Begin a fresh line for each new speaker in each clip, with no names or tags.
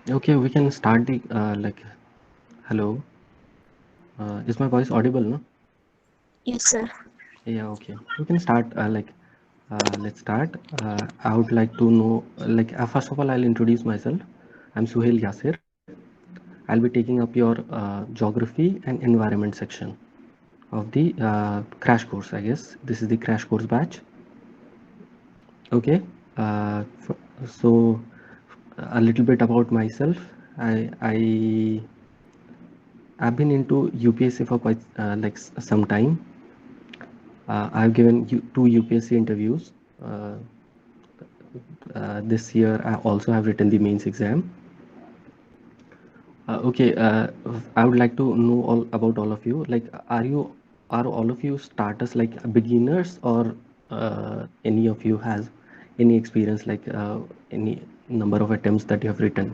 Okay, we can start the hello. Is my voice audible? No?
Yes, sir.
Yeah. Okay. We can start. Let's start. I would like to know. First of all, I'll introduce myself. I'm Suhail Yasir. I'll be taking up your geography and environment section of the crash course. I guess this is the crash course batch. Okay. So a little bit about myself. I've been into UPSC for quite some time. I've given two UPSC interviews. Uh, this year, I also have written the mains exam. Okay, I would like to know all about all of you. Are all of you starters like beginners, or any of you has any experience any number of attempts that you have written?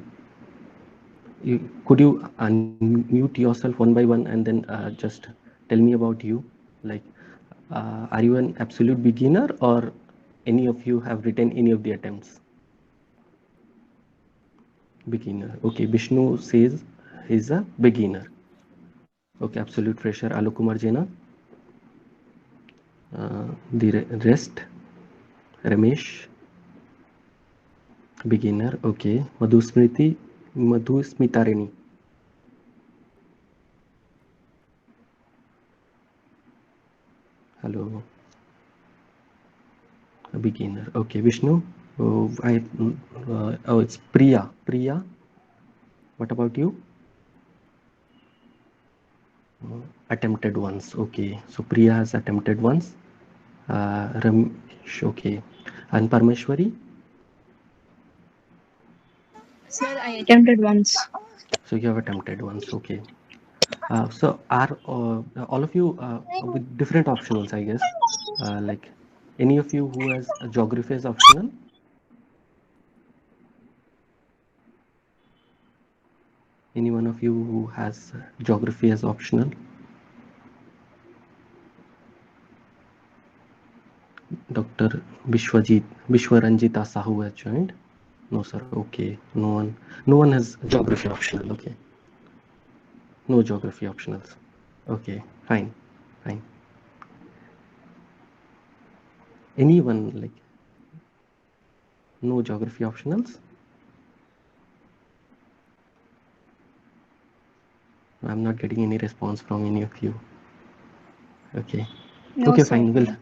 Could you unmute yourself one by one and then just tell me about you? Like, are you an absolute beginner, or any of you have written any of the attempts? Beginner. Okay, Vishnu says he's a beginner. Okay, absolute fresher. Alok Kumar Jena. The rest. Ramesh, beginner. Okay. Madhu Smitarini. Hello, a beginner. Okay, Vishnu. Oh, it's Priya. Priya, what about you? Attempted once. Okay, so Priya has attempted once. Ramesh. Okay, and Parmeshwari.
Sir, I attempted once.
So you have attempted once. Okay. So are all of you with different optionals, I guess? Like any of you who has geography as optional? Any one of you who has geography as optional? Dr. Vishwaranjita Sahu has joined. No, sir. Okay. No one. No one has geography optional. Okay. No geography optionals. Okay. Fine. Fine. Anyone like no geography optionals? I'm not getting any response from any of you. Okay.
No,
Okay.
sir.
Fine.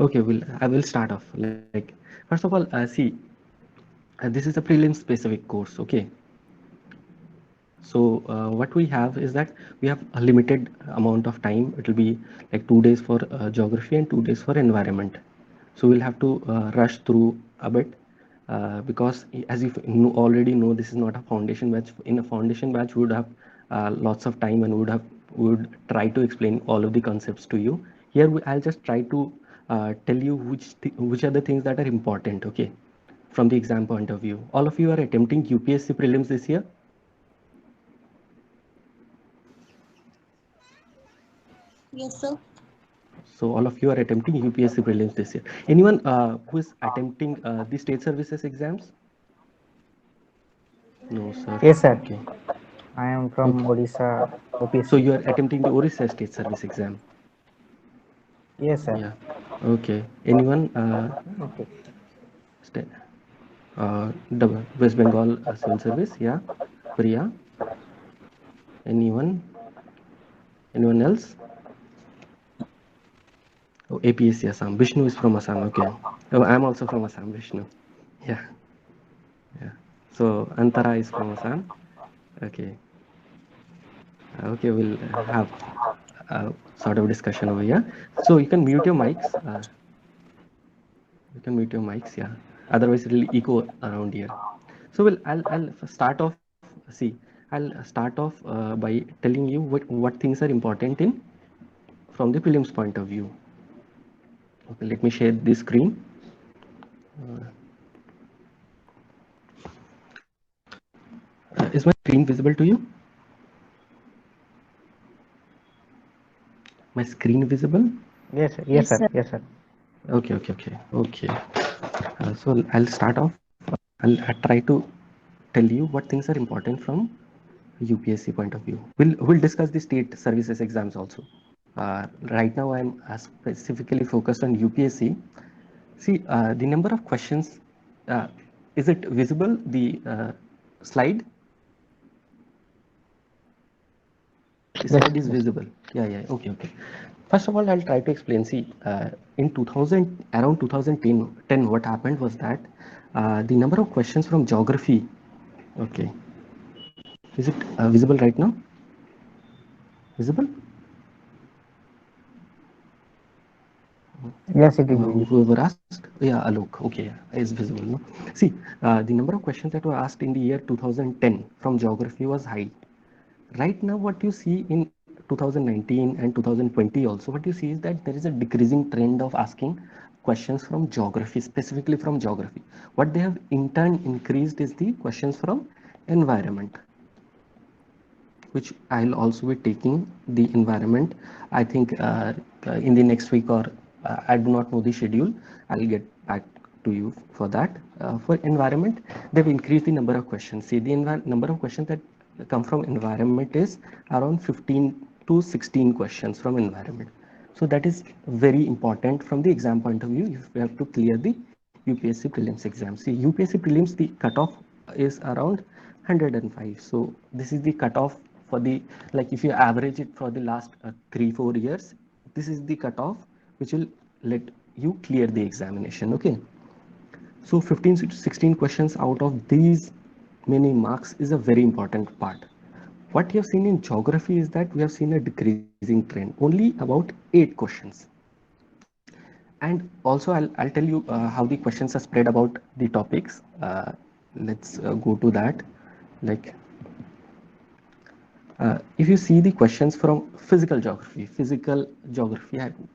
Okay. I will start off. Like first of all, see, this is a prelim specific course. Okay. So what we have is that we have a limited amount of time. It will be like 2 days for geography and 2 days for environment. So we'll have to rush through a bit because as you already know, this is not a foundation batch. In a foundation batch, we would have lots of time and we would try to explain all of the concepts to you. Here I'll just try to tell you which are the things that are important. Okay, from the exam point of view. All of you are attempting UPSC prelims this year.
Yes, sir.
So all of you are attempting UPSC prelims this year. Anyone who is attempting the state services exams? No, sir.
Yes, sir.
Okay.
I am from
Okay.
Odisha
So
OPSC.
you are attempting the Orissa state service exam.
Yes, sir.
Yeah. Okay. Anyone?
Okay.
Sta the West Bengal civil service. Yeah. Priya. Anyone? Anyone else? Oh, APSC Assam. Vishnu is from Assam. Okay. Oh, I'm also from Assam. Vishnu. Yeah. Yeah. So Antara is from Assam. Okay. Okay. We'll have sort of discussion over here. So you can mute your mics. You can mute your mics, yeah. Otherwise, it will echo around here. So, I'll start off. See, I'll start off by telling you what things are important in from the prelims point of view. Okay, let me share the screen. Is my screen visible to you? My screen visible?
Yes, sir. Yes,
Yes,
sir.
sir.
Yes, sir.
Okay. So I'll start off. I'll try to tell you what things are important from UPSC point of view. We'll discuss the state services exams also. Right now I'm specifically focused on UPSC. See, the number of questions, is it visible, the slide? The slide is visible. Yeah, okay. First of all, I'll try to explain. See, in 2000, around 2010, what happened was that the number of questions from geography, okay, is it visible right now? Visible?
Yes, it is visible.
Whoever asked, yeah, Alok, okay, yeah, is visible. No, see, the number of questions that were asked in the year 2010 from geography was high. Right now, what you see in 2019 and 2020 also, what you see is that there is a decreasing trend of asking questions from geography, specifically from geography. What they have in turn increased is the questions from environment, which I'll also be taking the environment. I think in the next week, or I do not know the schedule. I'll get back to you for that. For environment, they've increased the number of questions. See, the number of questions that come from environment is around 15 to 16 questions from environment. So that is very important from the exam point of view if we have to clear the UPSC prelims exam. See, UPSC prelims, the cutoff is around 105. So this is the cutoff for the, like if you average it for the last 3-4 years, this is the cutoff which will let you clear the examination. Okay, so 15 to 16 questions out of these many marks is a very important part. What you have seen in geography is that we have seen a decreasing trend, only about 8 questions. And also I'll tell you how the questions are spread about the topics. Let's go to that. Like if you see the questions from physical geography,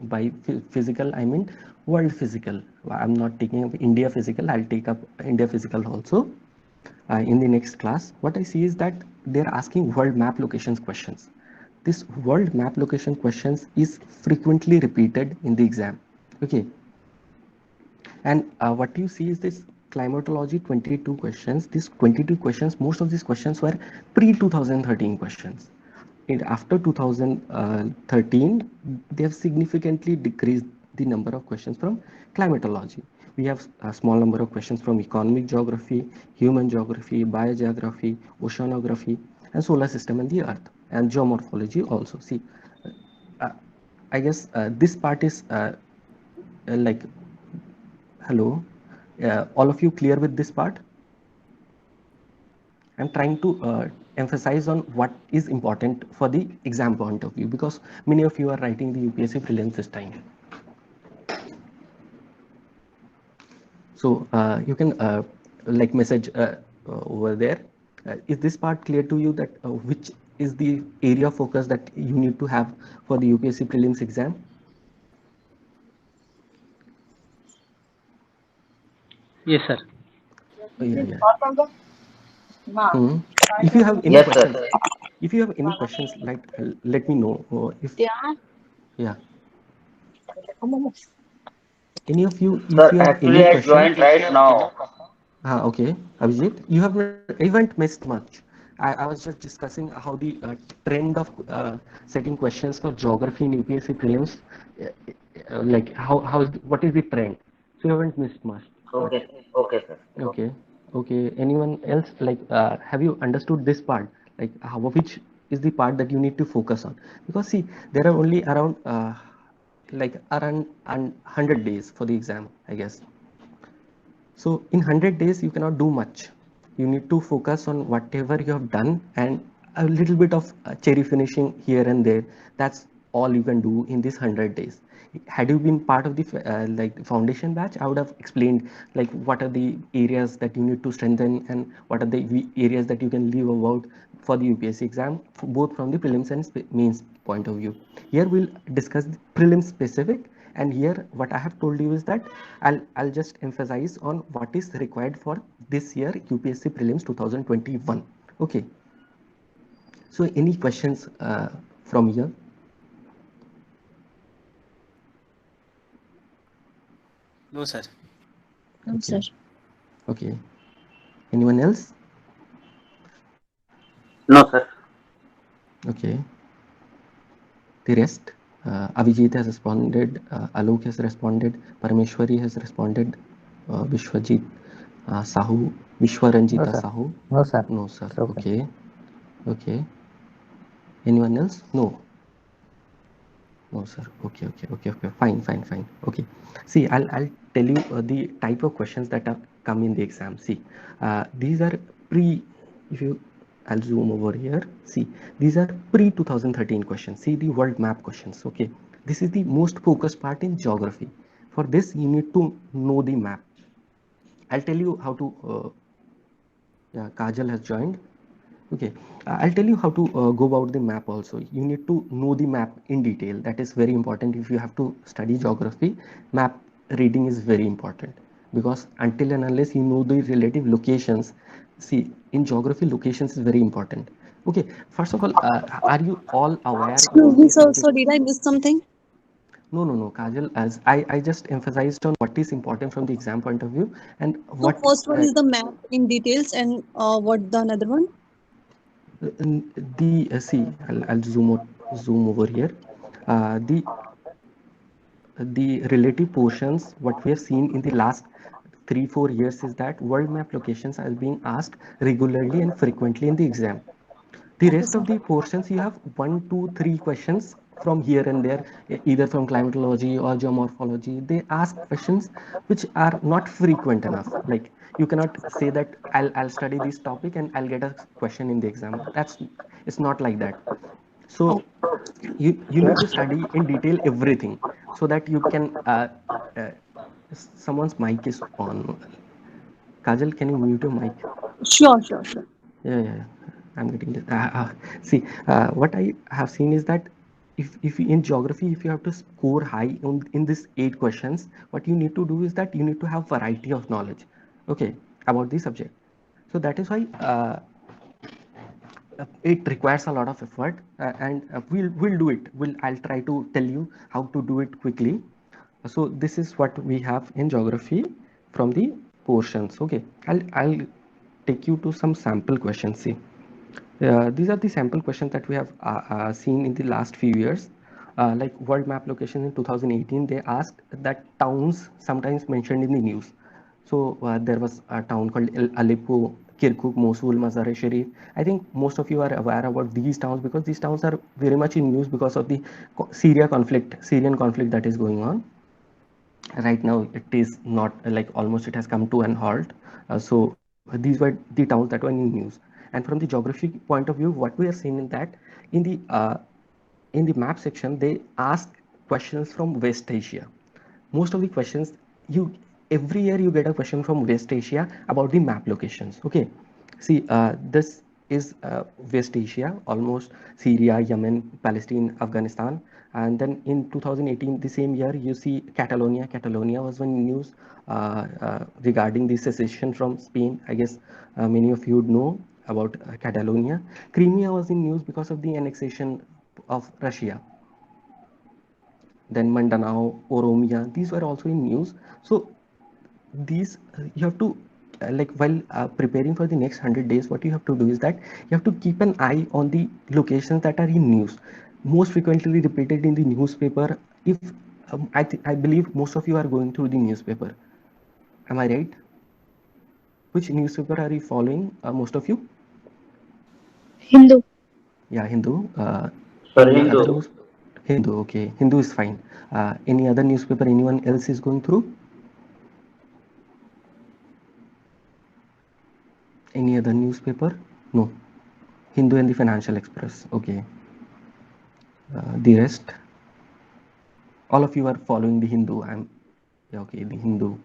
by physical I mean world physical. I'm not taking up India physical, I'll take up India physical also in the next class. What I see is that they're asking world map locations questions. This world map location questions is frequently repeated in the exam. Okay, and what you see is this climatology 22 questions. These 22 questions, most of these questions were pre 2013 questions. And after 2013, they have significantly decreased the number of questions from climatology. We have a small number of questions from economic geography, human geography, biogeography, oceanography, and solar system and the earth, and geomorphology also. See, uh, I guess this part is like, hello, all of you clear with this part? I'm trying to emphasize on what is important for the exam point of view, because many of you are writing the UPSC prelims this time. So you can like message over there. Is this part clear to you, that which is the area of focus that you need to have for the UPSC prelims exam?
Yes, sir.
Yeah. If you have any
Yes,
questions,
sir.
if you have any questions, like let me know. If yeah, any of you, if
Sir,
you have any
actually I
question.
joined right now.
Okay, Abhijit, you haven't missed much. I was just discussing how the trend of setting questions for geography in UPSC prelims, like what is the trend? So you haven't missed much.
Okay, okay, sir.
Okay, okay. Anyone else, like have you understood this part? Like which is the part that you need to focus on? Because see, there are only around like around 100 days for the exam, I guess. So in 100 days, you cannot do much. You need to focus on whatever you have done and a little bit of cherry finishing here and there. That's all you can do in this 100 days. Had you been part of the like foundation batch, I would have explained like what are the areas that you need to strengthen and what are the areas that you can leave out for the UPSC exam, both from the prelims and mains point of view. Here we'll discuss the prelims specific, and here what I have told you is that I'll just emphasize on what is required for this year UPSC prelims 2021. Okay, so any questions from here?
No, sir.
No, sir.
Okay, anyone else?
No, sir.
Okay. The rest, Avijit has responded, Alok has responded, Parameshwari has responded, Vishwajit Sahu,
No,
Vishwaranjita
sir.
Sahu.
No, sir.
No, sir.
It's okay.
Okay. Okay. Anyone else? No. No, sir. Okay. Fine. Okay. See, I'll tell you the type of questions that are come in the exam. See, these are pre. If you, I'll zoom over here. See, these are pre 2013 questions. See the world map questions. Okay, this is the most focused part in geography. For this, you need to know the map. I'll tell you how to. Yeah, Kajal has joined. Okay, I'll tell you how to go about the map also. You need to know the map in detail. That is very important. If you have to study geography, map reading is very important, because until and unless you know the relative locations, see, in geography, locations is very important. Okay, first of all, are you all aware
Excuse
about
me,
the
sir.
subject?
So did I miss something?
No, Kajal, as I just emphasized on what is important from the exam point of view, and
So
what
first one is the map in details, and what the another one?
the see, I'll zoom over here. The relative portions, what we have seen in the last 3-4 years, is that world map locations are being asked regularly and frequently in the exam. The
Okay,
rest
sir.
of the portions, you have 1, 2, 3 questions from here and there, either from climatology or geomorphology. They ask questions which are not frequent enough. Like, you cannot say that I'll study this topic and I'll get a question in the exam. It's not like that. So you need to study in detail everything, so that you can uh, someone's mic is on. Kajal, can you mute your mic?
Sure.
Yeah. I'm getting this. See, what I have seen is that if in geography, if you have to score high in this 8 questions, what you need to do is that you need to have variety of knowledge, okay, about the subject. So that is why it requires a lot of effort, and we'll do it. I'll try to tell you how to do it quickly. So this is what we have in geography from the portions. Okay, I'll take you to some sample questions. See, these are the sample questions that we have seen in the last few years. Like world map location in 2018, they asked that towns sometimes mentioned in the news. So there was a town called Aleppo, Kirkuk, Mosul, Mazar-e Sharif. I think most of you are aware about these towns, because these towns are very much in news because of the Syrian conflict that is going on right now. It is not like, almost it has come to an halt. So these were the towns that were in news. And from the geography point of view, what we are seeing in that, in the uh, in the map section, they ask questions from West Asia. Most of the questions, you every year you get a question from West Asia about the map locations. Okay, see, this is West Asia, almost Syria, Yemen, Palestine, Afghanistan. And then in 2018, the same year, you see Catalonia was one news regarding the secession from Spain. I guess many of you would know about Catalonia. Crimea was in news because of the annexation of Russia. Then Mindanao, Oromia, these were also in news. So these you have to like, while preparing for the next 100 days, what you have to do is that you have to keep an eye on the locations that are in news, most frequently repeated in the newspaper. If I believe most of you are going through the newspaper. Am I right? Which newspaper are you following, most of you?
Hindu.
Yeah, Hindu.
Sir,
Any other
Hindu.
news? Hindu. Okay, Hindu is fine. Any other newspaper anyone else is going through? Any other newspaper? No. Hindu and the Financial Express. Okay. The rest, all of you are following the Hindu. Yeah, okay, the Hindu.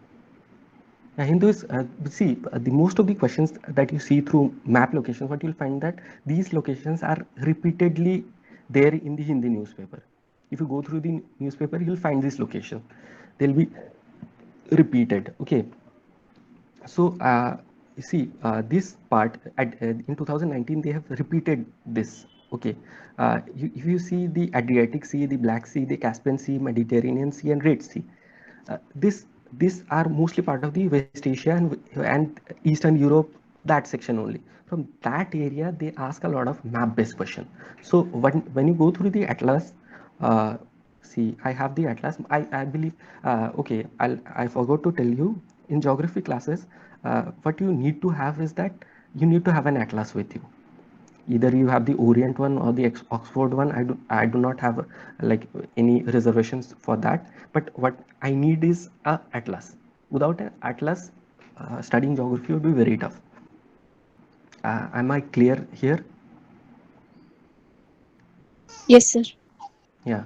Yeah, Hindu is, see, the most of the questions that you see through map locations, what you'll find that these locations are repeatedly there in the Hindi newspaper. If you go through the newspaper, you'll find this location. They'll be repeated. Okay. So you see, this part in 2019, they have repeated this. Okay, if you see the Adriatic Sea, the Black Sea, the Caspian Sea, Mediterranean Sea, and Red Sea, this these are mostly part of the West Asia and Eastern Europe, that section only. From that area they ask a lot of map based question. So when you go through the atlas, uh, see I have the atlas. I believe okay, I forgot to tell you, in geography classes what you need to have is that you need to have an atlas with you. Either you have the Orient one or the Oxford one. I do not have like any reservations for that, but what I need is a atlas. Without an atlas, studying geography would be very tough. Am I clear here?
Yes, sir.
Yeah.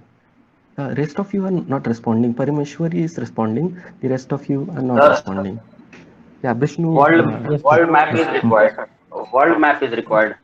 Rest of you are not responding. Parameshwari is responding. The rest of you are not
Sir,
responding. Yeah, Vishnu.
world
Yes, sir.
world map
Yes.
is required. World map is required.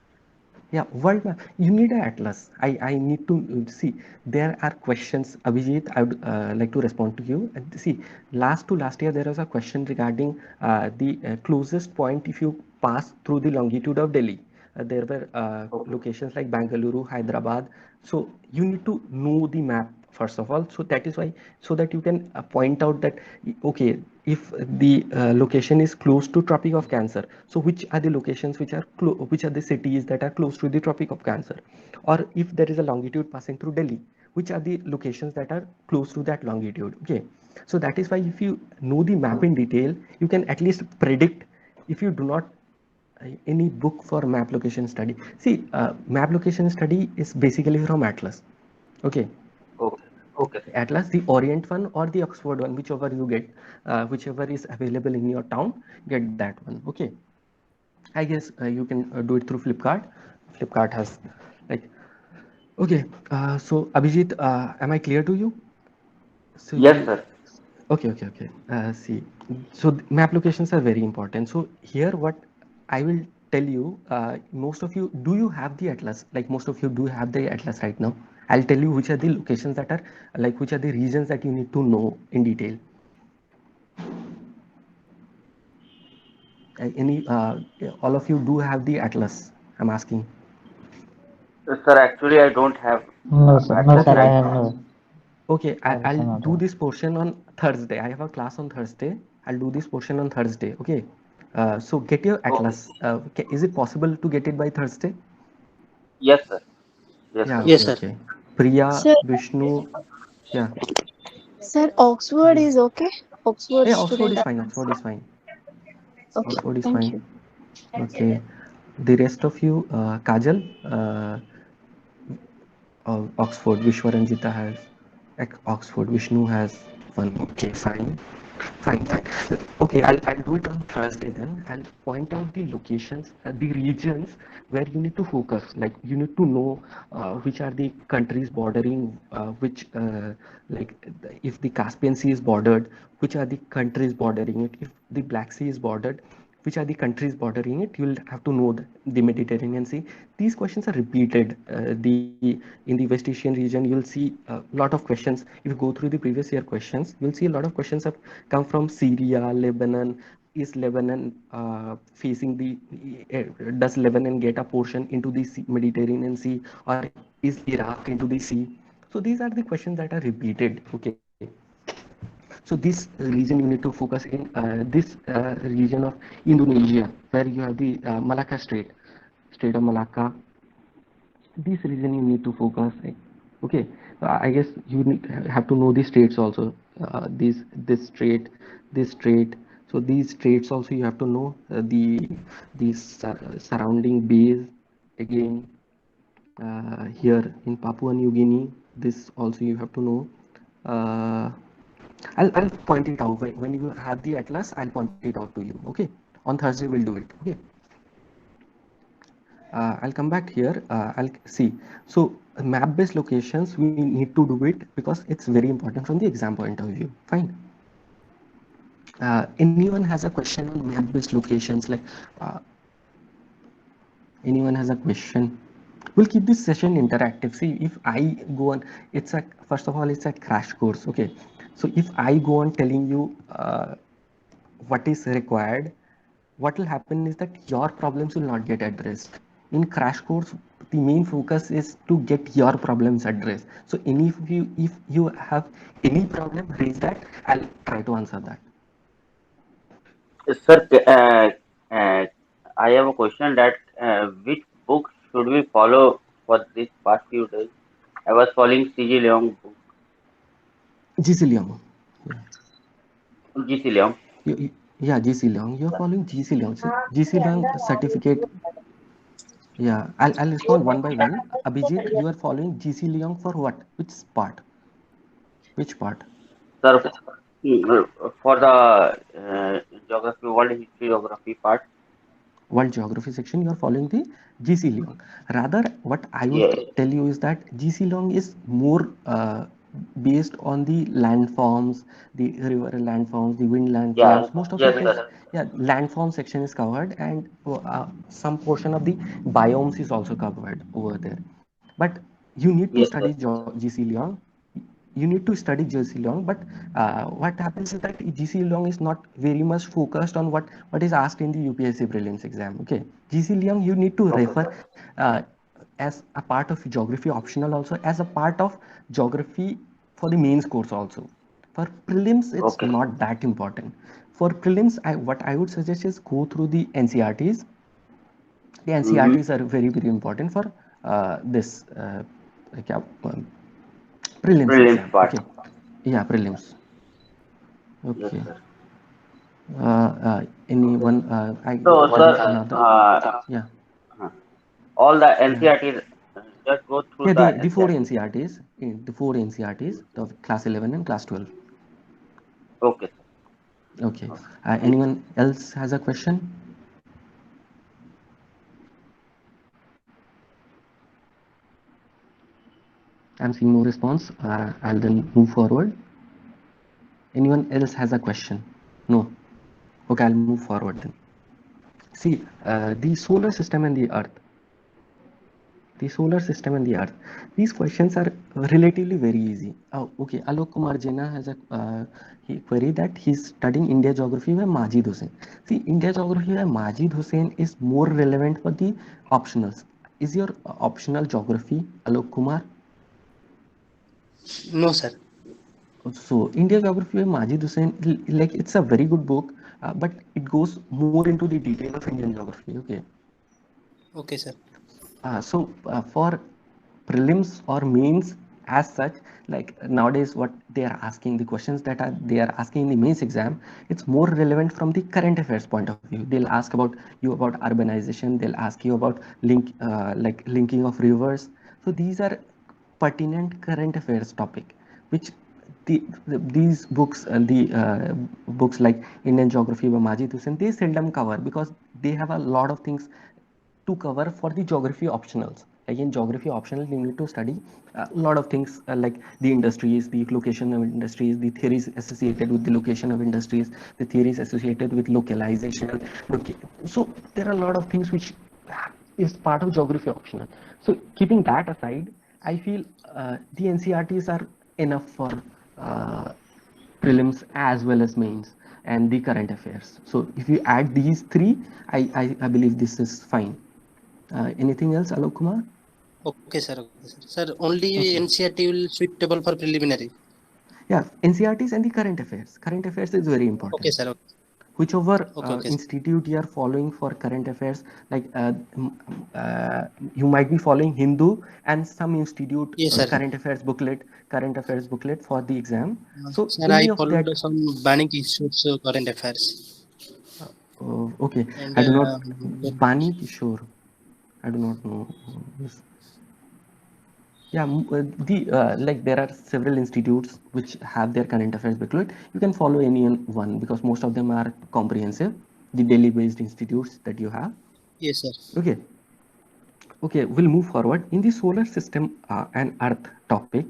Yeah, world map. You need an atlas. I need to see. There are questions. Abhijit, I would like to respond to you. See, last to last year, there was a question regarding the closest point if you pass through the longitude of Delhi. There were
Okay.
locations like Bangalore, Hyderabad. So you need to know the map first of all. So that is why, so that you can point out that, okay, if the location is close to Tropic of Cancer, so which are the locations which are the cities that are close to the Tropic of Cancer, or if there is a longitude passing through Delhi, which are the locations that are close to that longitude. Okay, so that is why if you know the map in detail, you can at least predict. If you do not any book for map location study, see, map location study is basically from atlas. Okay,
Okay. Okay.
atlas, the Orient one or the Oxford one, whichever you get, whichever is available in your town, get that one. Okay, I guess you can do it through Flipkart. Flipkart has like, okay, so Abhijit, am I clear to you? So
Yes,
you,
sir.
okay. See, so map locations are very important. So here, what I will tell you, most of you, do you have the atlas? Like most of you do have the atlas right now. I'll tell you which are the locations that are like, which are the regions that you need to know in detail. Any, all of you do have the atlas? I'm asking.
Sir, actually, I don't have
No, sir. No,
atlas
sir.
Okay,
I
right
have
now.
no.
okay.
Atlas
I'll
are not
do
there.
this portion on Thursday. I have a class on Thursday. I'll do this portion on Thursday. Okay. So get your
Okay.
atlas. Is it possible to get it by Thursday?
Yes, sir. Yes,
Yeah,
sir.
okay,
Yes, sir.
okay. Priya,
Sir,
Vishnu, yeah.
sir, Oxford
Yes.
is okay. Oxford
Hey, Oxford
student.
is fine. Oxford is fine.
Okay,
Oxford is
thank
fine.
you.
Okay. The rest of you, Kajal, Oxford, Vishwaranjita has Oxford, Vishnu has one. Okay, fine. Fine. Okay, I'll do it on Thursday then. I'll point out the locations, the regions where you need to focus. Like you need to know which are the countries bordering, which like if the Caspian Sea is bordered, which are the countries bordering it. If the Black Sea is bordered, which are the countries bordering it? You'll have to know the Mediterranean Sea. These questions are repeated. The in the West Asian region, you'll see a lot of questions. If you go through the previous year questions, you'll see a lot of questions have come from Syria, Lebanon. Is Lebanon facing the? Does Lebanon get a portion into the sea, Mediterranean Sea, or is Iraq into the sea? So these are the questions that are repeated. Okay. So this region you need to focus in this region of Indonesia, where you have the Malacca Strait, Strait of Malacca. This region you need to focus. Okay, I guess you need, have to know the straits also. This strait, this strait. So these straits also you have to know these surrounding bays again. Here in Papua New Guinea, this also you have to know. Uh, I'll point it out when you have the atlas. I'll point it out to you. Okay, on Thursday we'll do it. Okay, I'll come back here. I'll see. So map-based locations, we need to do it because it's very important from the exam point of view. Fine. Anyone has a question on map-based locations? Like, uh, anyone has a question? We'll keep this session interactive. See, if I go on, it's a, first of all, it's a crash course. Okay, so if I go on telling you what is required, what will happen is that your problems will not get addressed. In crash course, the main focus is to get your problems addressed. So any if you have any problem, raise that. I'll try to answer that.
Sir, uh, I have a question that which book should we follow for this past few days? I was following CG Leong book.
GC Leong. Yeah.
GC Leong.
Yeah, GC Leong. You're following GC Leong. So GC Leong certificate. Yeah, I'll respond one by one. Abhijit, you are following GC Leong for what? Which part? Which part?
Sir, for the geography, world history geography part.
World Geography section, you are following the GC Leong. Rather, what I
Yes.
would tell you is that GC Leong is more based on the landforms, the river landforms, the wind
Yeah.
landforms. Most of
Yes,
it is,
sir.
yeah, landform section is covered, and some portion of the biomes is also covered over there. But you need to
Yes,
study
sir.
GC Leong. You need to study GC Leong, but what happens is that GC Leong is not very much focused on what is asked in the UPSC prelims exam. Okay, GC Leong you need to
Okay,
refer
sir.
as a part of geography optional, also as a part of geography for the mains course also. For prelims, it's
Okay.
not that important. For prelims, what I would suggest is go through the NCRTs. The NCRTs are very important for this like, prelims
Prelims
exam.
part.
Okay, yeah, prelims.
Yes,
Okay.
sir.
Anyone?
So,
There is
sir,
another. Yeah.
all the
Yeah.
NCRTs, just go through
Yeah.
the
The four
NCRTs.
NCRTs. The four NCRTs. The class 11 and class 12.
Okay, sir.
Okay.
Thank you.
Anyone else has a question? I'm seeing no response. I'll then move forward. Anyone else has a question? No. Okay, I'll move forward then. See, the solar system and the Earth. The solar system and the Earth. These questions are relatively very easy. Oh, okay. Alok Kumar Jena has a query that he's studying India geography by Majid Hussain. See, India geography by Majid Hussain is more relevant for the optionals. Is your optional geography Alok Kumar?
No, sir.
So India geography by Majid Hussain, like it's a very good book, but it goes more into the detail of Indian geography. Okay.
Okay, sir.
For prelims or mains as such, like nowadays what they are asking, the questions that they are asking in the mains exam, it's more relevant from the current affairs point of view. They'll ask about you about urbanization, they'll ask you about like linking of rivers. So these are pertinent current affairs topic, which these books and the books like Indian geography by Majid Hussain, they seldom cover because they have a lot of things to cover for the geography optionals. Like in geography optional, you need to study a lot of things like the industries, the location of industries, the theories associated with the location of industries, the theories associated with localization. Okay. So there are a lot of things which is part of geography optional. So keeping that aside, I feel the NCRTs are enough for prelims as well as mains and the current affairs. So if you add these three, I believe this is fine. Anything else, Alok Kumar?
Okay, sir. Okay, sir. Sir, only
Okay.
NCRT will suitable for preliminary.
Yeah, NCRTs and the current affairs. Current affairs is very important.
Okay, sir. Okay.
Whichever
Okay, sir.
institute you are following for current affairs, like you might be following Hindu and some institute
Yes, sir.
current affairs booklet for the exam. So
Sir, I
any of
followed
that.
some Banik Institute's current affairs.
Okay,
And
I do not. Bani Kishore, I do not know. Yeah, like there are several institutes which have their current affairs booklet. You can follow any one because most of them are comprehensive. The Delhi-based institutes that you have.
yes, sir.
Okay. Okay, we'll move forward in the solar system and Earth topic.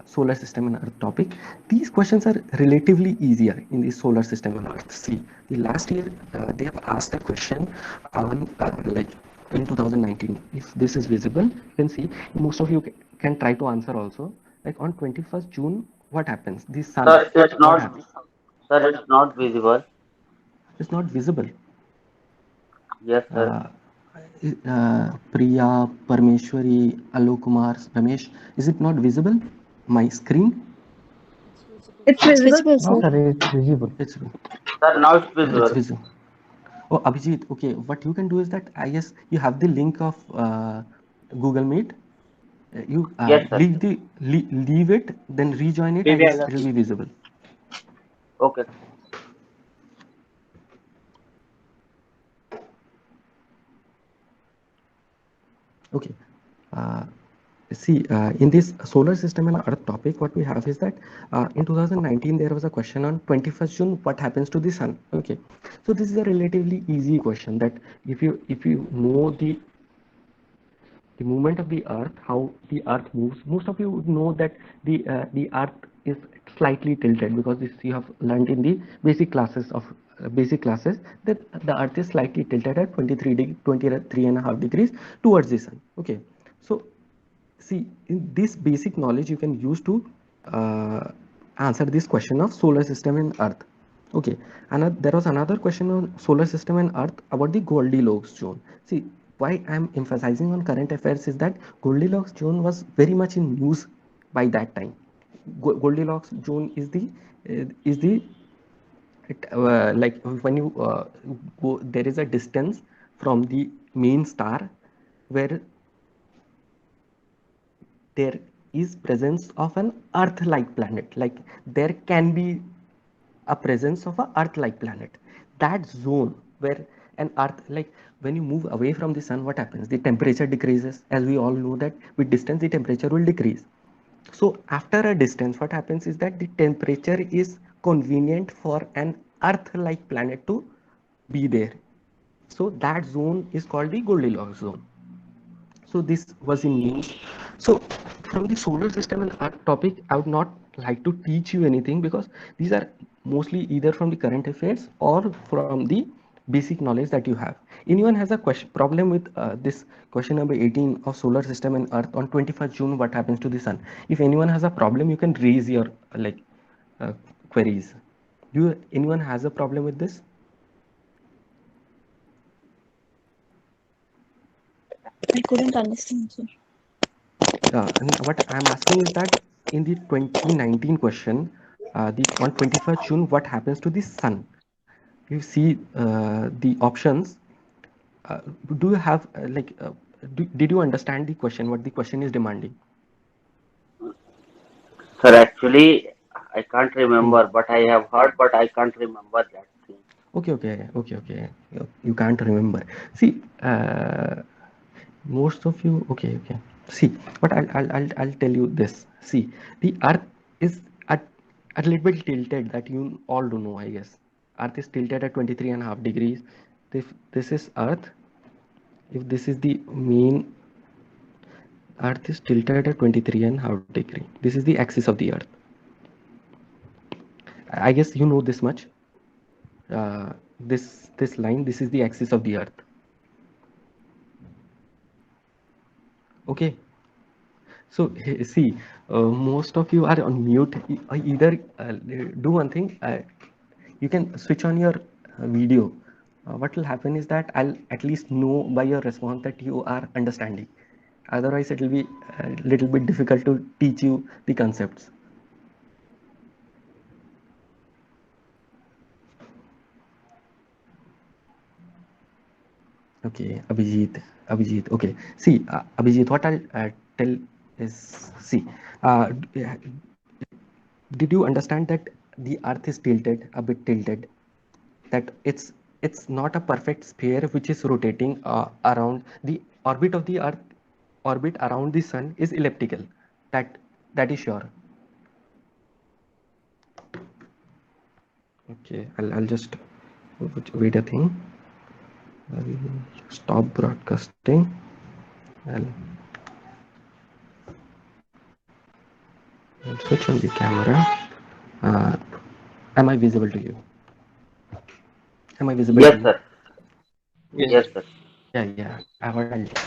Solar system and Earth topic. These questions are relatively easier in the solar system and Earth. See, the last year they have asked a question on like in 2019. If this is visible, you can see most of you can try to answer also. Like on 21st June, what happens? The sun.
Sir, it's
What
not.
happens?
Sir, it's not visible.
It's not visible.
Yes, sir.
Priya, Parmeshwari, Alok Kumar, Ramesh, is it not visible? My screen?
It's visible,
No,
sir.
sir, it's visible.
It's
Sir, now it's
it's
visible.
visible. Oh, Abhijit, okay, what you can do is that I guess you have the link of Google Meet. You
Yes, sir.
leave it, then rejoin it. I
Maybe
guess
I'll
it will be visible.
okay.
Okay. Uh, See, in this solar system and Earth topic, what we have is that in 2019 there was a question on 21st June, what happens to the sun? Okay, so this is a relatively easy question that if you know the movement of the Earth, how the Earth moves, most of you would know that the Earth is slightly tilted because this you have learned in the basic classes that the Earth is slightly tilted at 23 and a half degrees towards the sun. Okay, so see, in this basic knowledge you can use to uh, answer this question of solar system and Earth. Okay, and there was another question on solar system and Earth about the Goldilocks zone. See, why I'm emphasizing on current affairs is that Goldilocks zone was very much in news by that time. Goldilocks zone is the like when you go, there is a distance from the main star where there is presence of an Earth-like planet. Like there can be a presence of a Earth-like planet. That zone where an Earth, like when you move away from the sun, what happens? The temperature decreases. As we all know that with distance, the temperature will decrease. So after a distance, what happens is that the temperature is convenient for an Earth-like planet to be there. So that zone is called the Goldilocks zone. So this was in news. So from the solar system and Earth topic, I would not like to teach you anything because these are mostly either from the current affairs or from the basic knowledge that you have. Anyone has a question problem with this question number 18 of solar system and Earth on 21st June, what happens to the sun? If anyone has a problem, you can raise your uh, queries. Do anyone has a problem with this?
I couldn't understand, sir.
And what I'm asking is that in the 2019 question, the on 21st June, what happens to the sun? You see the options. Uh, do you have did you understand the question? What the question is demanding?
Sir, actually, I can't
Hmm.
remember, but I have heard, but I can't remember that thing.
Okay. You can't remember. See, most of you. Okay. See, but I'll tell you this. See, the Earth is at a little bit tilted that you all do know, I guess. Earth is tilted at 23 and a half degrees. This is Earth. If this is the main, Earth is tilted at 23 and a half degree. This is the axis of the Earth. I guess you know this much. This line, this is the axis of the Earth. Okay. So see, most of you are on mute. Either do one thing. You can switch on your video. What will happen is that I'll at least know by your response that you are understanding. Otherwise, it will be a little bit difficult to teach you the concepts. Okay, Abhijit. Okay, see, Abhijit, what I'll tell is, see, did you understand that the Earth is tilted, a bit tilted? That it's not a perfect sphere which is rotating around the orbit of the Earth. Orbit around the sun is elliptical. That is sure. Okay, I'll just wait a thing. I'll stop broadcasting. I'll, I'll switch on the camera. Uh, am I visible to you? Am I visible to
Yes,
you?
sir.
Yes,
Yes,
sir.
sir.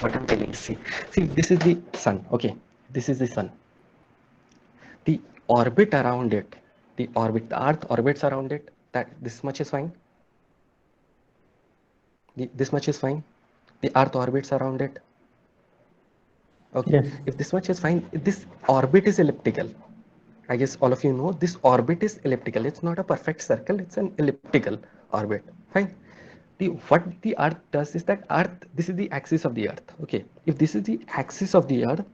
What I'm telling. See, this is the sun. Okay, this is the sun. The orbit around it, the Earth orbits around it. That this much is fine. This much is fine. The Earth orbits around it. Okay,
Yes.
if this much is fine, this orbit is elliptical. I guess all of you know this orbit is elliptical. It's not a perfect circle. It's an elliptical orbit. Fine. what the earth does is that this is the axis of the earth. Okay, if this is the axis of the earth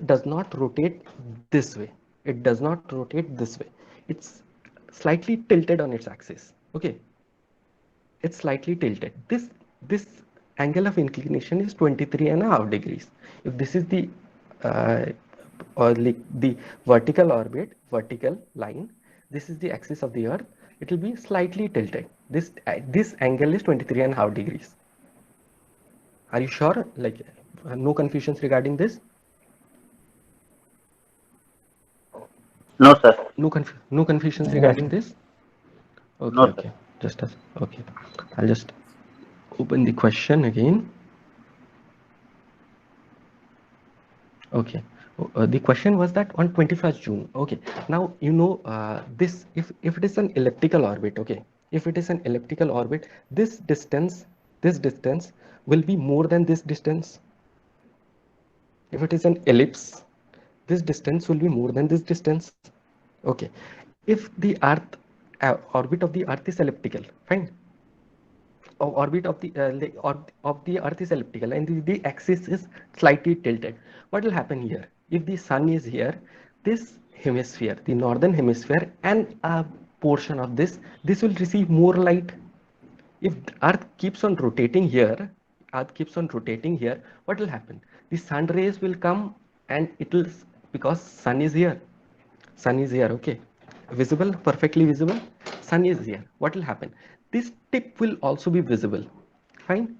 does not rotate this way. It does not rotate this way. It's slightly tilted on its axis. Okay, it's slightly tilted. This angle of inclination is 23.5 degrees. If this is the or like the vertical line, this is the axis of the earth, it will be slightly tilted. This angle is 23.5 degrees. Are you sure? Like no confusions regarding this?
No, sir.
No confusions regarding this? Okay,
No, sir.
okay. Okay. I'll just open the question again. Okay. The question was that on 21st June. Okay. Now you know this. If it is an elliptical orbit, okay. If it is an elliptical orbit, this distance will be more than this distance. If it is an ellipse, this distance will be more than this distance. Okay. If the Earth orbit of the Earth is elliptical, fine. Orbit of the Earth is elliptical and the axis is slightly tilted. What will happen here? If the sun is here, this hemisphere, the northern hemisphere, and a portion of this will receive more light. If the Earth keeps on rotating here, what will happen? The sun rays will come and it will, because sun is here, okay, visible, perfectly visible. Sun is here. What will happen? This tip will also be visible. Fine.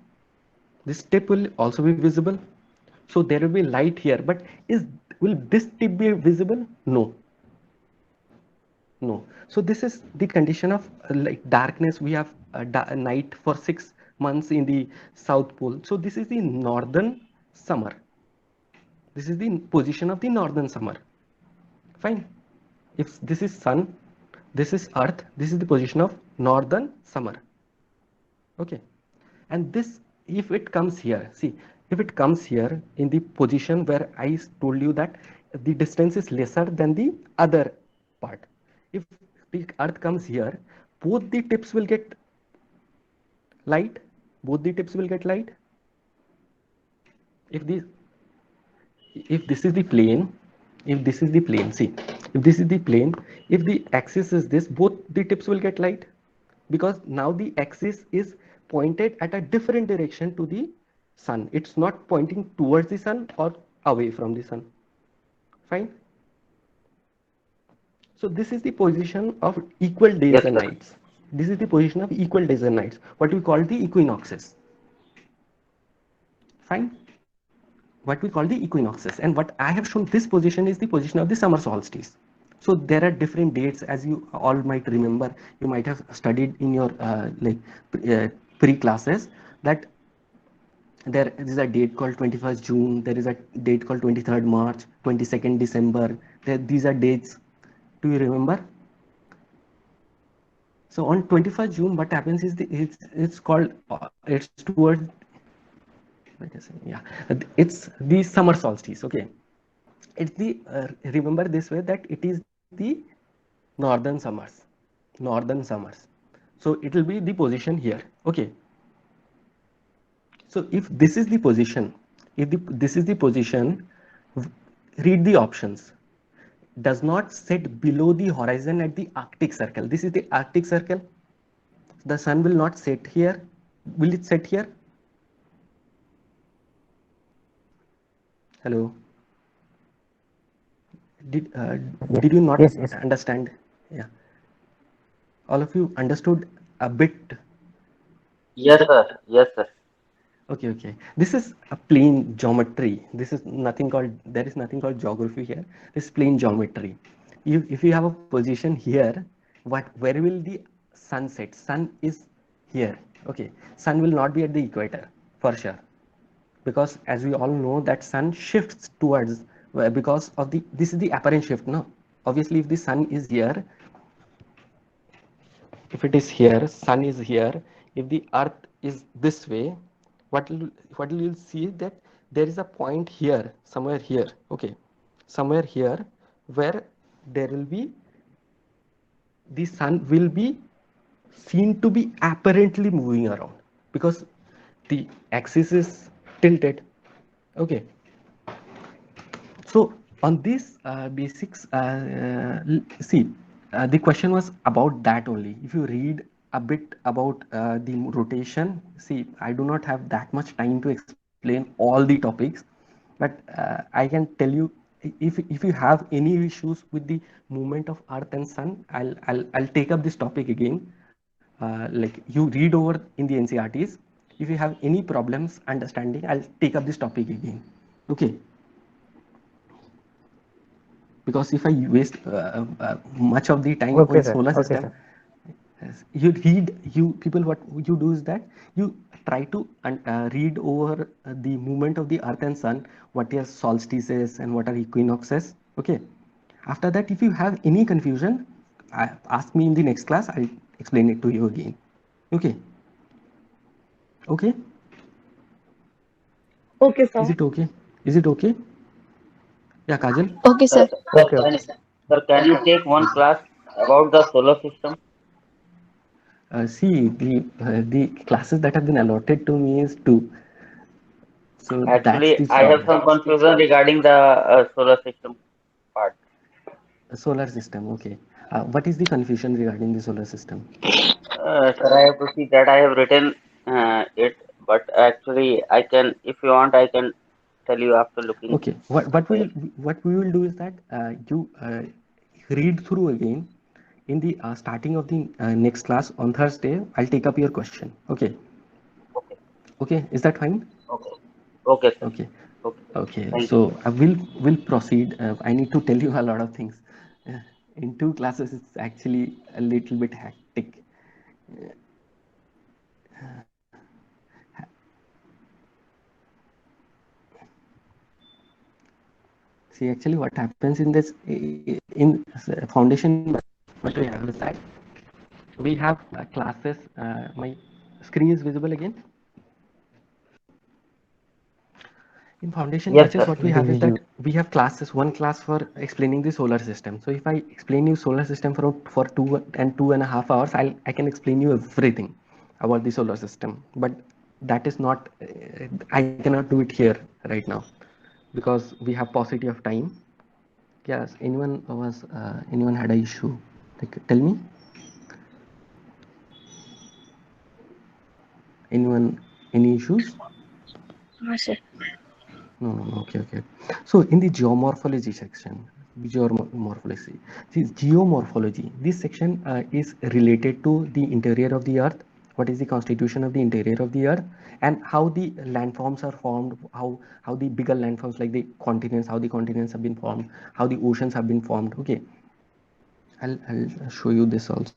This tip will also be visible. So there will be light here, but will this tip be visible? No. So this is the condition of like darkness. We have night for 6 months in the South Pole. So this is the northern summer. This is the position of the northern summer. Fine. If this is sun, this is earth, this is the position of northern summer. Okay. And this, if it comes here, see, if it comes here in the position where I told you that the distance is lesser than the other part. If the earth comes here, both the tips will get light. If this is the plane, see, if this is the plane, if the axis is this, both the tips will get light, because now the axis is pointed at a different direction to the sun. It's not pointing towards the sun or away from the sun. Fine. So this is the position of equal days and nights. This is the position of equal days and nights, what we call the equinoxes. Fine. What we call the equinoxes, and what I have shown, this position is the position of the summer solstice. So there are different dates, as you all might remember. You might have studied in your pre-classes that there is a date called 21st June. There is a date called 23rd March, 22nd December. These are dates. Do you remember? So on 21st June, what happens is it's called it's towards. Yeah, it's the summer solstice. Okay, it's the remember this way, that it is the northern summers. So it will be the position here. Okay, so if this is the position, read the options. Does not set below the horizon at the Arctic Circle. This is the Arctic Circle. The sun will not set here. Will it set here? Hello. Did you not understand? Yeah. All of you understood a bit?
Yes, sir. Yes, sir.
Okay. This is a plane geometry. This is nothing called. There is nothing called geography here. This is plane geometry. If you have a position here, where will the sun set? Sun is here. Okay. Sun will not be at the equator for sure, because as we all know that sun shifts towards, because of this is the apparent shift. No, obviously if the sun is here, if it is here, sun is here, if the earth is this way, what will you see, that there is a point here, somewhere here. Okay, somewhere here, where there will be, the sun will be seen to be apparently moving around because the axis is tilted. Okay, so on this basics, see, the question was about that only. If you read a bit about the rotation, see, I do not have that much time to explain all the topics, but I can tell you, if you have any issues with the movement of Earth and Sun, I'll take up this topic again. Like you read over in the NCRTs. If you have any problems understanding, I'll take up this topic again. Okay, because if I waste much of the time
Okay,
on
sir.
solar
Okay,
system,
sir.
yes, you read, you people, what you do is that you try to read over the movement of the Earth and Sun, what are solstices and what are equinoxes. Okay, after that, if you have any confusion, ask me in the next class. I'll explain it to you again. Okay, okay,
Okay,
is
sir.
it okay? Is it okay? Yeah, Kajal.
Okay, sir.
Okay,
Can,
okay.
sir, can you take one class about the solar system?
See, the classes that have been allotted to me is two. So that's
Actually,
the
I have
problem.
some confusion regarding the solar system part.
Solar system, okay. What is the confusion regarding the solar system?
Sir, I have to see that I have written it, but actually, I can, if you want, I can tell you after looking
Okay, what
there.
will what we will do is that you read through again in the starting of the next class on Thursday. I'll take up your question. Okay,
Okay,
okay, is that fine?
okay, okay, sir.
Okay,
Okay,
okay.
thank you.
So I will proceed. I need to tell you a lot of things. Uh, in two classes, it's actually a little bit hectic. See, actually, what happens in this in foundation, what we have is that we have classes. My screen is visible again. In foundation
Yes,
batches,
sir.
what we
It is
have is that
visual.
we have classes, one class for explaining the solar system. So if I explain you solar system for 2.5 hours, I can explain you everything about the solar system. But that is not, I cannot do it here right now because we have paucity of time. Yes, anyone had a issue? Like, tell me, anyone, any issues?
Yes, sir.
No, no, no. Okay, okay. So in the geomorphology section, geomorphology, see, geomorphology, this section is related to the interior of the earth. What is the constitution of the interior of the earth, and how the landforms are formed, how the bigger landforms like the continents, how the continents have been formed, how the oceans have been formed. Okay, I'll show you this also.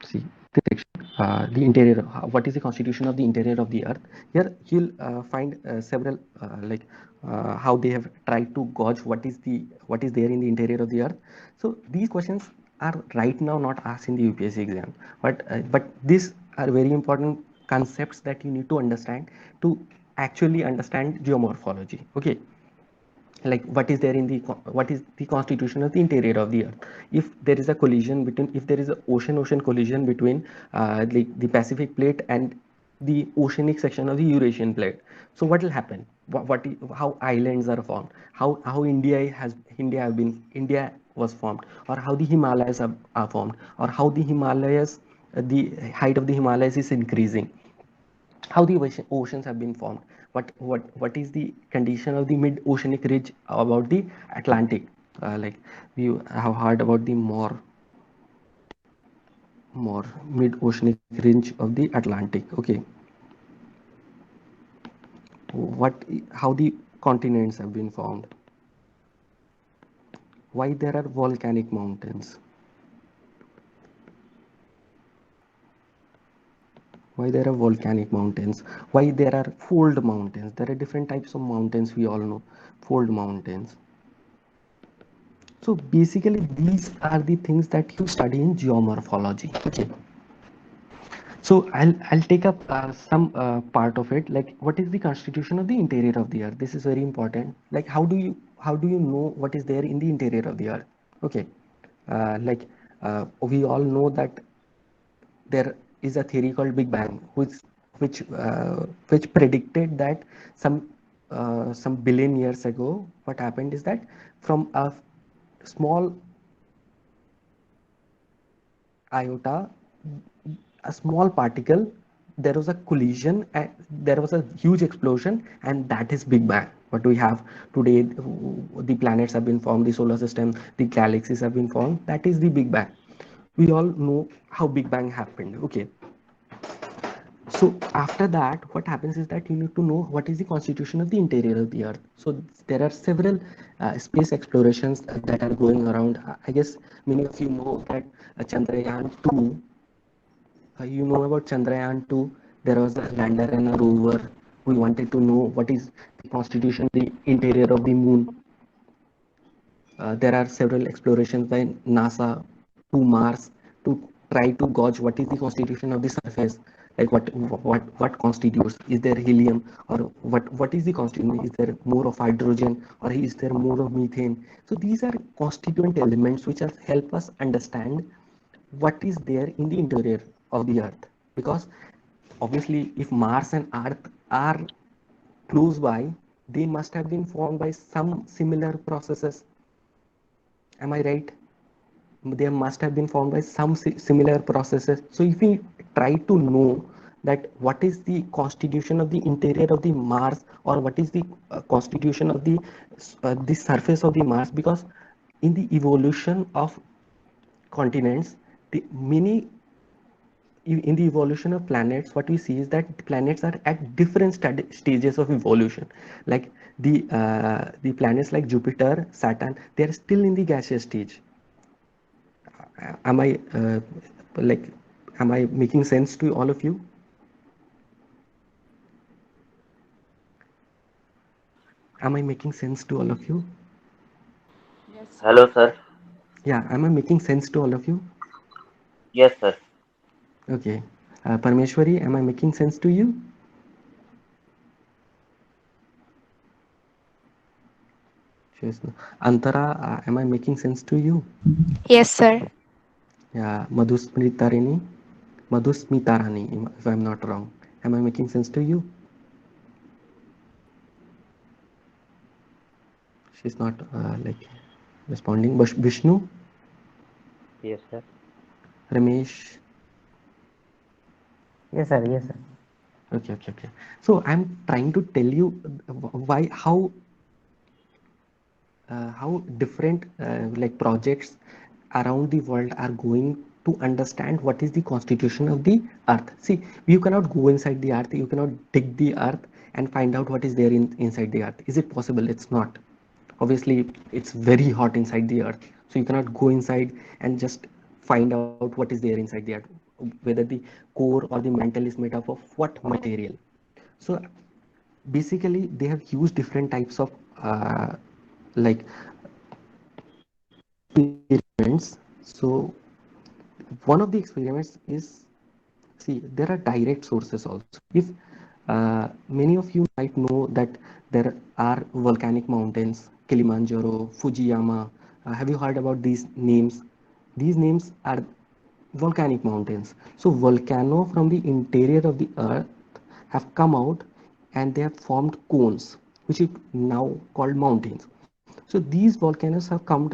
See this section, the interior. What is the constitution of the interior of the earth? Here you'll find several how they have tried to gauge what is there in the interior of the earth. So these questions are right now not asked in the UPSC exam, but these are very important concepts that you need to understand to actually understand geomorphology. Okay, like what is there in the what is the constitution of the interior of the earth. If there is a collision between, if there is a ocean collision between the Pacific plate and the oceanic section of the Eurasian plate, so what will happen? How islands are formed, how India have been, India was formed, or how the Himalayas are formed, or how the Himalayas, the height of the Himalayas is increasing, how the oceans have been formed, what is the condition of the mid oceanic ridge about the Atlantic. Like we have heard about the more mid oceanic ridge of the Atlantic. Okay, what how the continents have been formed, why there are volcanic mountains, why there are volcanic mountains, why there are fold mountains. There are different types of mountains, we all know, fold mountains. So basically, these are the things that you study in geomorphology. Okay. So I'll take up some part of it. Like, what is the constitution of the interior of the earth? This is very important. Like, how do you know what is there in the interior of the earth? Okay, like we all know that there is a theory called Big Bang, which predicted that some billion years ago, what happened is that from a small iota, a small particle, there was a collision and there was a huge explosion, and that is Big Bang. What we have today, the planets have been formed, the solar system, the galaxies have been formed. That is the Big Bang. We all know how Big Bang happened. Okay, so after that, what happens is that you need to know what is the constitution of the interior of the earth. So there are several space explorations that are going around. I guess many of you know that Chandrayaan 2, you know about Chandrayaan 2. There was a lander and a rover. We wanted to know what is the constitution, the interior of the moon. There are several explorations by NASA to Mars to try to gauge what is the constitution of the surface, like what constitutes. Is there helium, or what is the constitution? Is there more of hydrogen, or is there more of methane? So these are constituent elements which are help us understand what is there in the interior of the Earth. Because obviously, if Mars and Earth are close by, they must have been formed by some similar processes. Am I right? They must have been formed by some similar processes. So if we try to know that what is the constitution of the interior of the Mars, or what is the constitution of the surface of the Mars, because in the evolution of continents, the many in the evolution of planets, what we see is that planets are at different stages of evolution. Like the planets like Jupiter, Saturn, they are still in the gaseous stage. Am I like am I making sense to all of you? Am I making sense to all of you?
Hello, sir.
Yeah, am I making sense to all of you?
Yes, sir.
Okay. Parmeshwari, am I making sense to you? Antara, am I making sense to you?
Yes, sir.
Yeah, Madhusmitarani, if I'm not wrong. Am I making sense to you? She's not like responding. But Vishnu,
Yes, sir.
Ramesh.
Yes, sir. Yes, sir.
Okay. So I'm trying to tell you why, how different like projects around the world are going to understand what is the constitution of the earth. See, you cannot go inside the earth, you cannot dig the earth and find out what is there inside the earth. Is it possible? It's not. Obviously, it's very hot inside the earth, so you cannot go inside and just find out what is there inside the earth, whether the core or the mantle is made up of what material. So basically, they have used different types of like experiments. So one of the experiments is, see, there are direct sources also. If many of you might know that there are volcanic mountains, Kilimanjaro, Fujiyama. Have you heard about these names? These names are volcanic mountains. So volcano from the interior of the earth have come out, and they have formed cones, which is now called mountains. So these volcanoes have come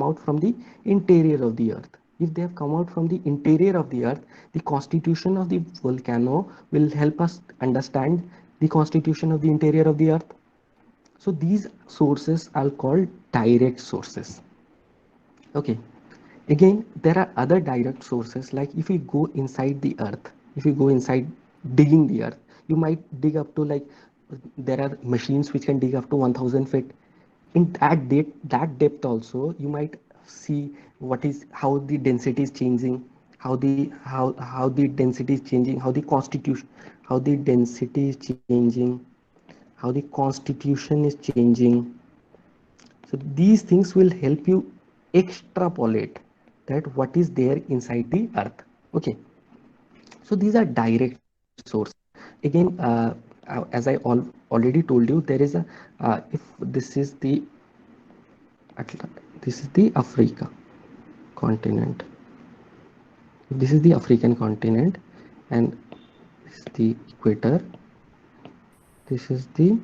out from the interior of the earth. If they have come out from the interior of the earth, the constitution of the volcano will help us understand the constitution of the interior of the earth. So these sources are called direct sources. Okay. Again, there are other direct sources, like if you go inside the earth, if you go inside digging the earth, you might dig up to like, there are machines which can dig up to 1000 feet. In that depth also, you might see what is, how the density is changing, how the density is changing, how the density is changing, how the constitution is changing. So these things will help you extrapolate that what is there inside the earth. Okay. So these are direct sources. Again, as I already told you, there is a if this is the this is the Africa continent. This is the African continent, and this is the equator. This is the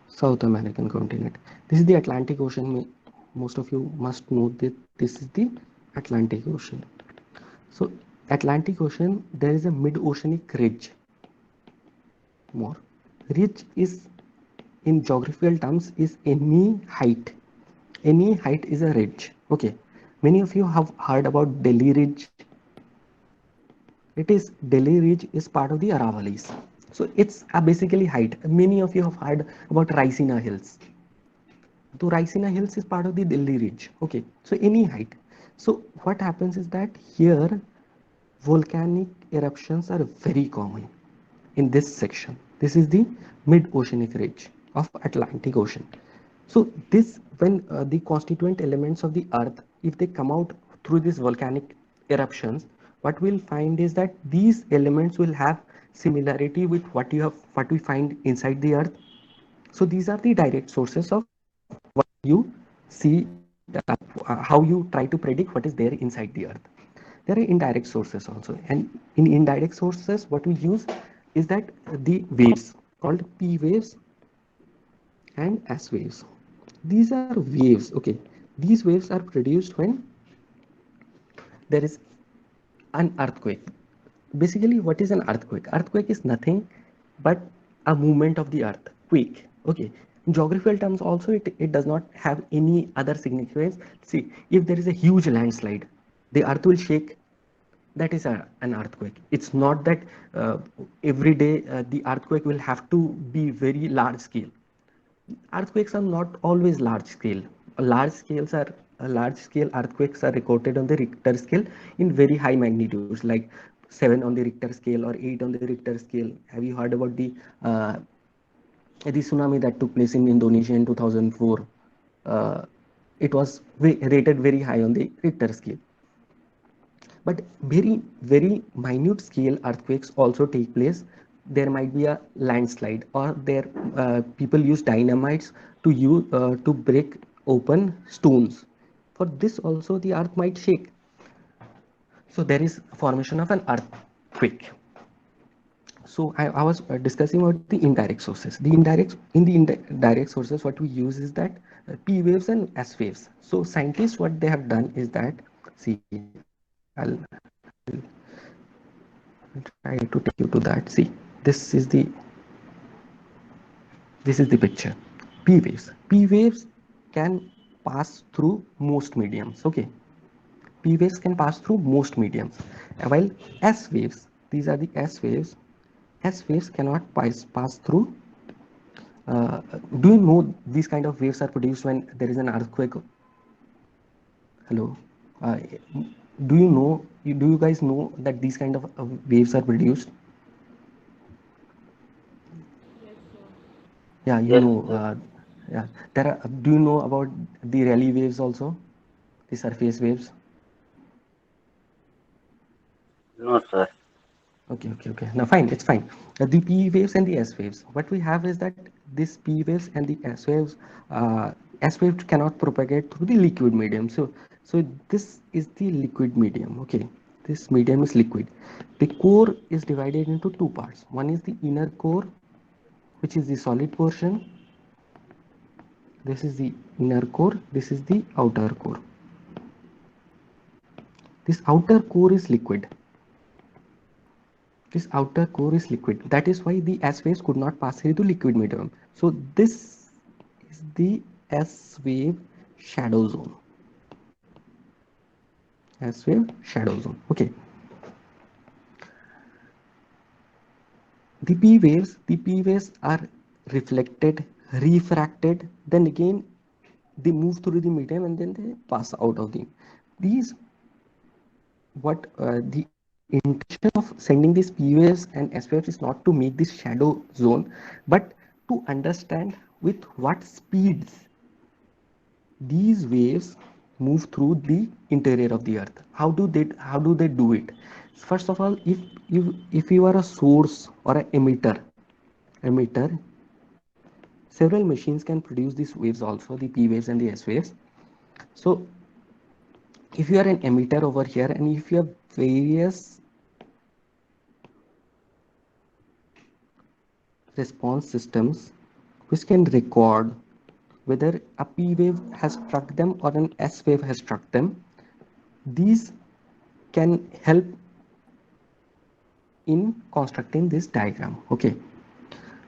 South American continent. This is the Atlantic Ocean. Most of you must know that this is the Atlantic Ocean. So Atlantic Ocean, there is a mid-oceanic ridge. More ridge is, in geographical terms, is any height. Any height is a ridge. Okay. Many of you have heard about Delhi Ridge. Delhi Ridge is part of the Aravallis. So it's basically height. Many of you have heard about Raisina Hills. So Raisina Hills is part of the Delhi Ridge. Okay, so any height. So what happens is that here volcanic eruptions are very common in this section. This is the mid-oceanic ridge of Atlantic Ocean. So this, when the constituent elements of the earth, if they come out through these volcanic eruptions, what we'll find is that these elements will have similarity with what we find inside the earth. So these are the direct sources of what you see, how you try to predict what is there inside the earth. There are indirect sources also, and in indirect sources what we use is that the waves called P waves and S waves. These are waves. Okay, these waves are produced when there is an earthquake. Basically, what is an earthquake? Earthquake is nothing but a movement of the earth. Quake. Okay, in geographical terms also it does not have any other significance. See, if there is a huge landslide, the earth will shake. That is an earthquake. It's not that every day the earthquake will have to be very large scale. Earthquakes are not always large scale. Large scale earthquakes are recorded on the Richter scale in very high magnitudes, like 7 on the Richter scale or 8 on the Richter scale. Have you heard about the tsunami that took place in Indonesia in 2004? It was rated very high on the Richter scale. But very minute scale earthquakes also take place. There might be a landslide, or there people use dynamites to break open stones. For this also the earth might shake. So there is formation of an earthquake. So I was discussing about the indirect sources. The indirect sources, what we use is that P waves and S waves. So scientists, what they have done is that, see, I'll try to take you to that. See, this is the picture. P waves can pass through most mediums. Okay, P waves can pass through most mediums, while S waves, these are the S waves. S waves cannot pass through. Do you know these kind of waves are produced when there is an earthquake? Hello. Do you guys know that these kind of waves are produced? Yeah, you
Yes,
know.
sir.
Yeah, there are. Do you know about the Rayleigh waves also? The surface waves.
No, sir.
Okay. Now, fine. It's fine. The P waves and the S waves. What we have is that this P waves and the S waves cannot propagate through the liquid medium. So this is the liquid medium. Okay, this medium is liquid. The core is divided into two parts. One is the inner core, which is the solid portion. This is the inner core. This is the outer core. This outer core is liquid. This outer core is liquid. That is why the S waves could not pass through the liquid medium. So this is the S wave shadow zone. S wave shadow zone. Okay. The P waves are reflected, refracted, then again they move through the medium and then they pass out of these. What the intention of sending these P waves and S waves is not to make this shadow zone, but to understand with what speeds these waves move through the interior of the earth. How do they do it? First of all, if you are a source or an emitter, several machines can produce these waves also, the P waves and the S waves. So if you are an emitter over here, and if you have various response systems which can record whether a P wave has struck them or an S wave has struck them, these can help in constructing this diagram. Okay,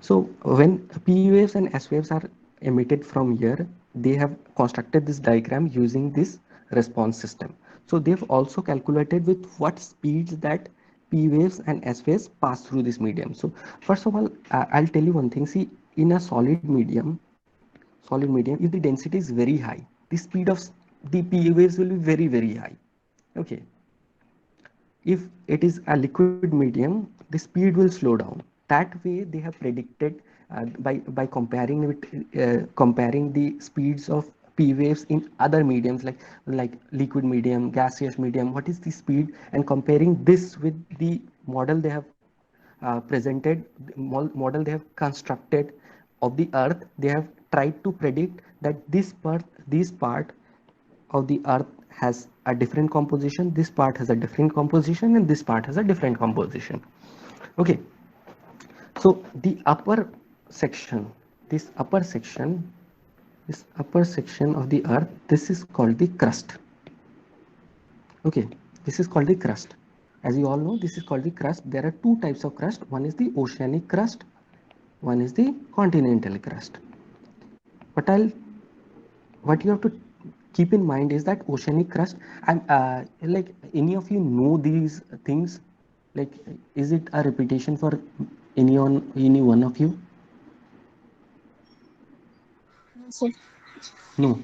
so when P waves and S waves are emitted from here, they have constructed this diagram using this response system. So they've also calculated with what speeds that P waves and S waves pass through this medium. So first of all, I'll tell you one thing. See, in a solid medium, if the density is very high, the speed of the P waves will be very, very high. Okay, if it is a liquid medium, the speed will slow down. That way they have predicted, by comparing the speeds of P waves in other mediums, like liquid medium, gaseous medium, what is the speed, and comparing this with the model they have presented, model they have constructed of the earth. They have tried to predict that this part of the earth has a different composition, this part has a different composition, and this part has a different composition. Okay, so the upper section, this upper section this upper section of the earth, this is called the crust. Okay, this is called the crust. As you all know, this is called the crust. There are two types of crust. One is the oceanic crust, one is the continental crust. What you have to keep in mind is that oceanic crust, and like, any of you know these things? Like, is it a repetition for any one of you?
So,
No.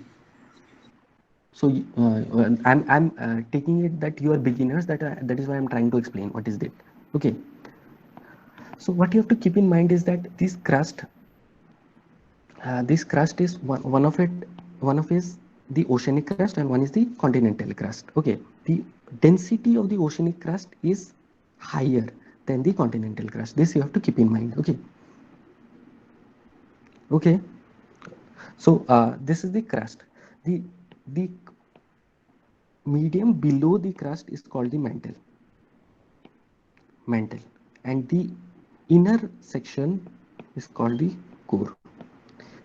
So I'm taking it that you are beginners. That is why I'm trying to explain what is it. Okay. So what you have to keep in mind is that this crust is one of is the oceanic crust and one is the continental crust. Okay, the density of the oceanic crust is higher than the continental crust. This you have to keep in mind. Okay, so this is the crust. The medium below the crust is called the mantle, and the inner section is called the core.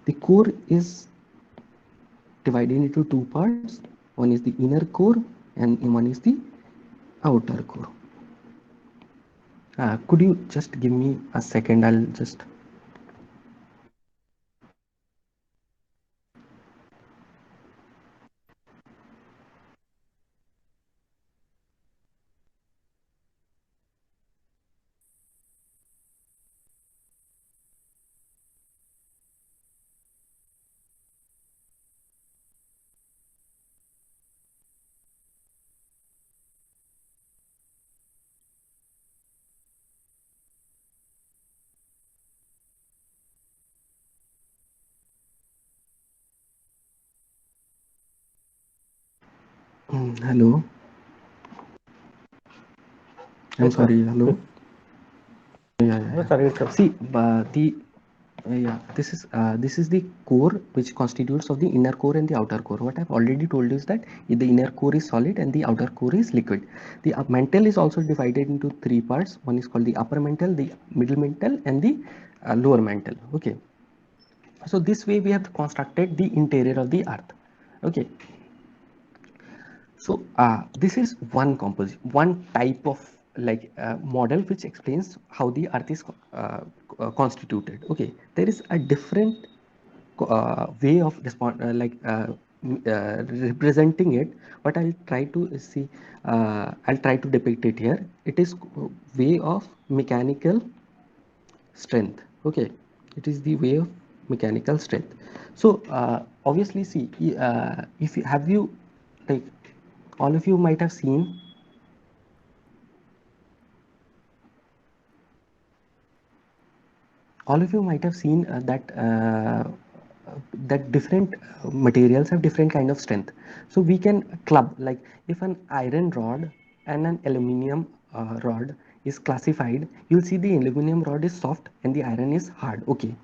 The core is divided into two parts. One is the inner core and one is the outer core. Could you just give me a second? I'll just hello. I'm
Yes, sir.
sorry. Hello.
No, sir, it's okay.
See, this is the core, which constitutes of the inner core and the outer core. What I've already told you is that the inner core is solid and the outer core is liquid. The mantle is also divided into three parts. One is called the upper mantle, the middle mantle, and the lower mantle. Okay, so this way we have constructed the interior of the earth. Okay, so this is one type of, like, model which explains how the earth is constituted. Okay, there is a different way of representing it, but I'll try to depict it here. It is way of mechanical strength. Okay, it is the way of mechanical strength. So obviously, see, if you have you like all of you might have seen that different materials have different kind of strength. So we can club, like, if an iron rod and an aluminum rod is classified, you'll see the aluminum rod is soft and the iron is hard. Okay,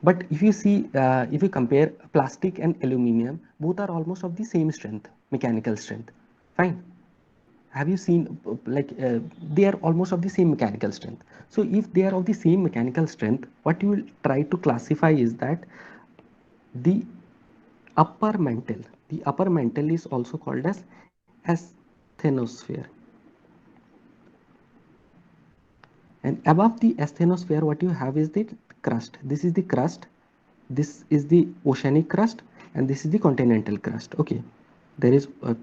but if you see, if you compare plastic and aluminum, both are almost of the same strength, mechanical strength. Fine. Have you seen they are almost of the same mechanical strength? So if they are of the same mechanical strength, what you will try to classify is that the upper mantle is also called as asthenosphere, and above the asthenosphere what you have is the crust. This is the crust, this is the oceanic crust, and this is the continental crust. Okay, there is a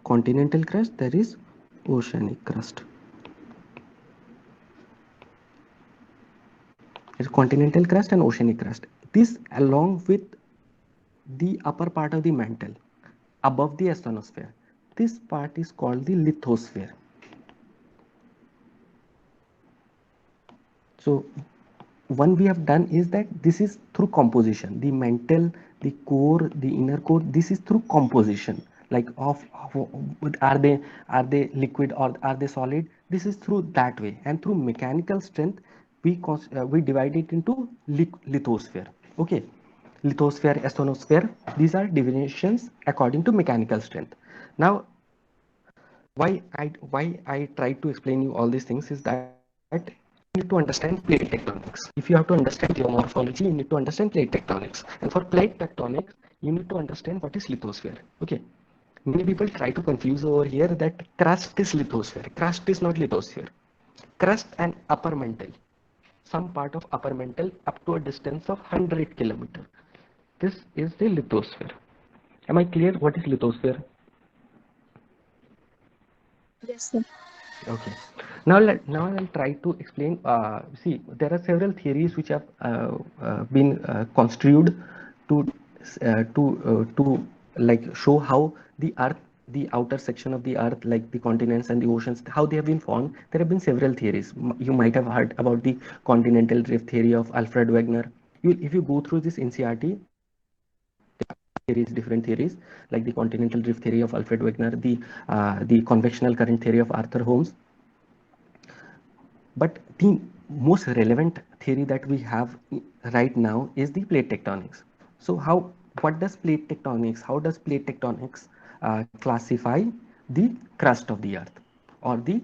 continental crust, there is oceanic crust. It's continental crust and oceanic crust. This along with the upper part of the mantle above the asthenosphere, this part is called the lithosphere. So one we have done is that this is through composition, the mantle, the core, the inner core, this is through composition, like of are they liquid or are they solid. This is through that way, and through mechanical strength we divide it into lithosphere. Okay, lithosphere, asthenosphere, these are definitions according to mechanical strength. Now why I try to explain you all these things is that you need to understand plate tectonics. If you have to understand geomorphology, you need to understand plate tectonics, and for plate tectonics you need to understand what is lithosphere. Okay, many people try to confuse over here that crust is lithosphere. Crust is not lithosphere. Crust and upper mantle, some part of upper mantle up to a distance of 100 kilometer, this is the lithosphere. Am I clear what is lithosphere?
Yes, sir.
Okay. Now I'll try to explain. See, there are several theories which have been construed to like show how the Earth, the outer section of the Earth, like the continents and the oceans, how they have been formed. There have been several theories. You might have heard about the continental drift theory of Alfred Wegener. If you go through this NCERT, different theories like the continental drift theory of Alfred Wegener, the convectional current theory of Arthur Holmes. But the most relevant theory that we have right now is the plate tectonics. So what does plate tectonics? How does plate tectonics classify the crust of the Earth or the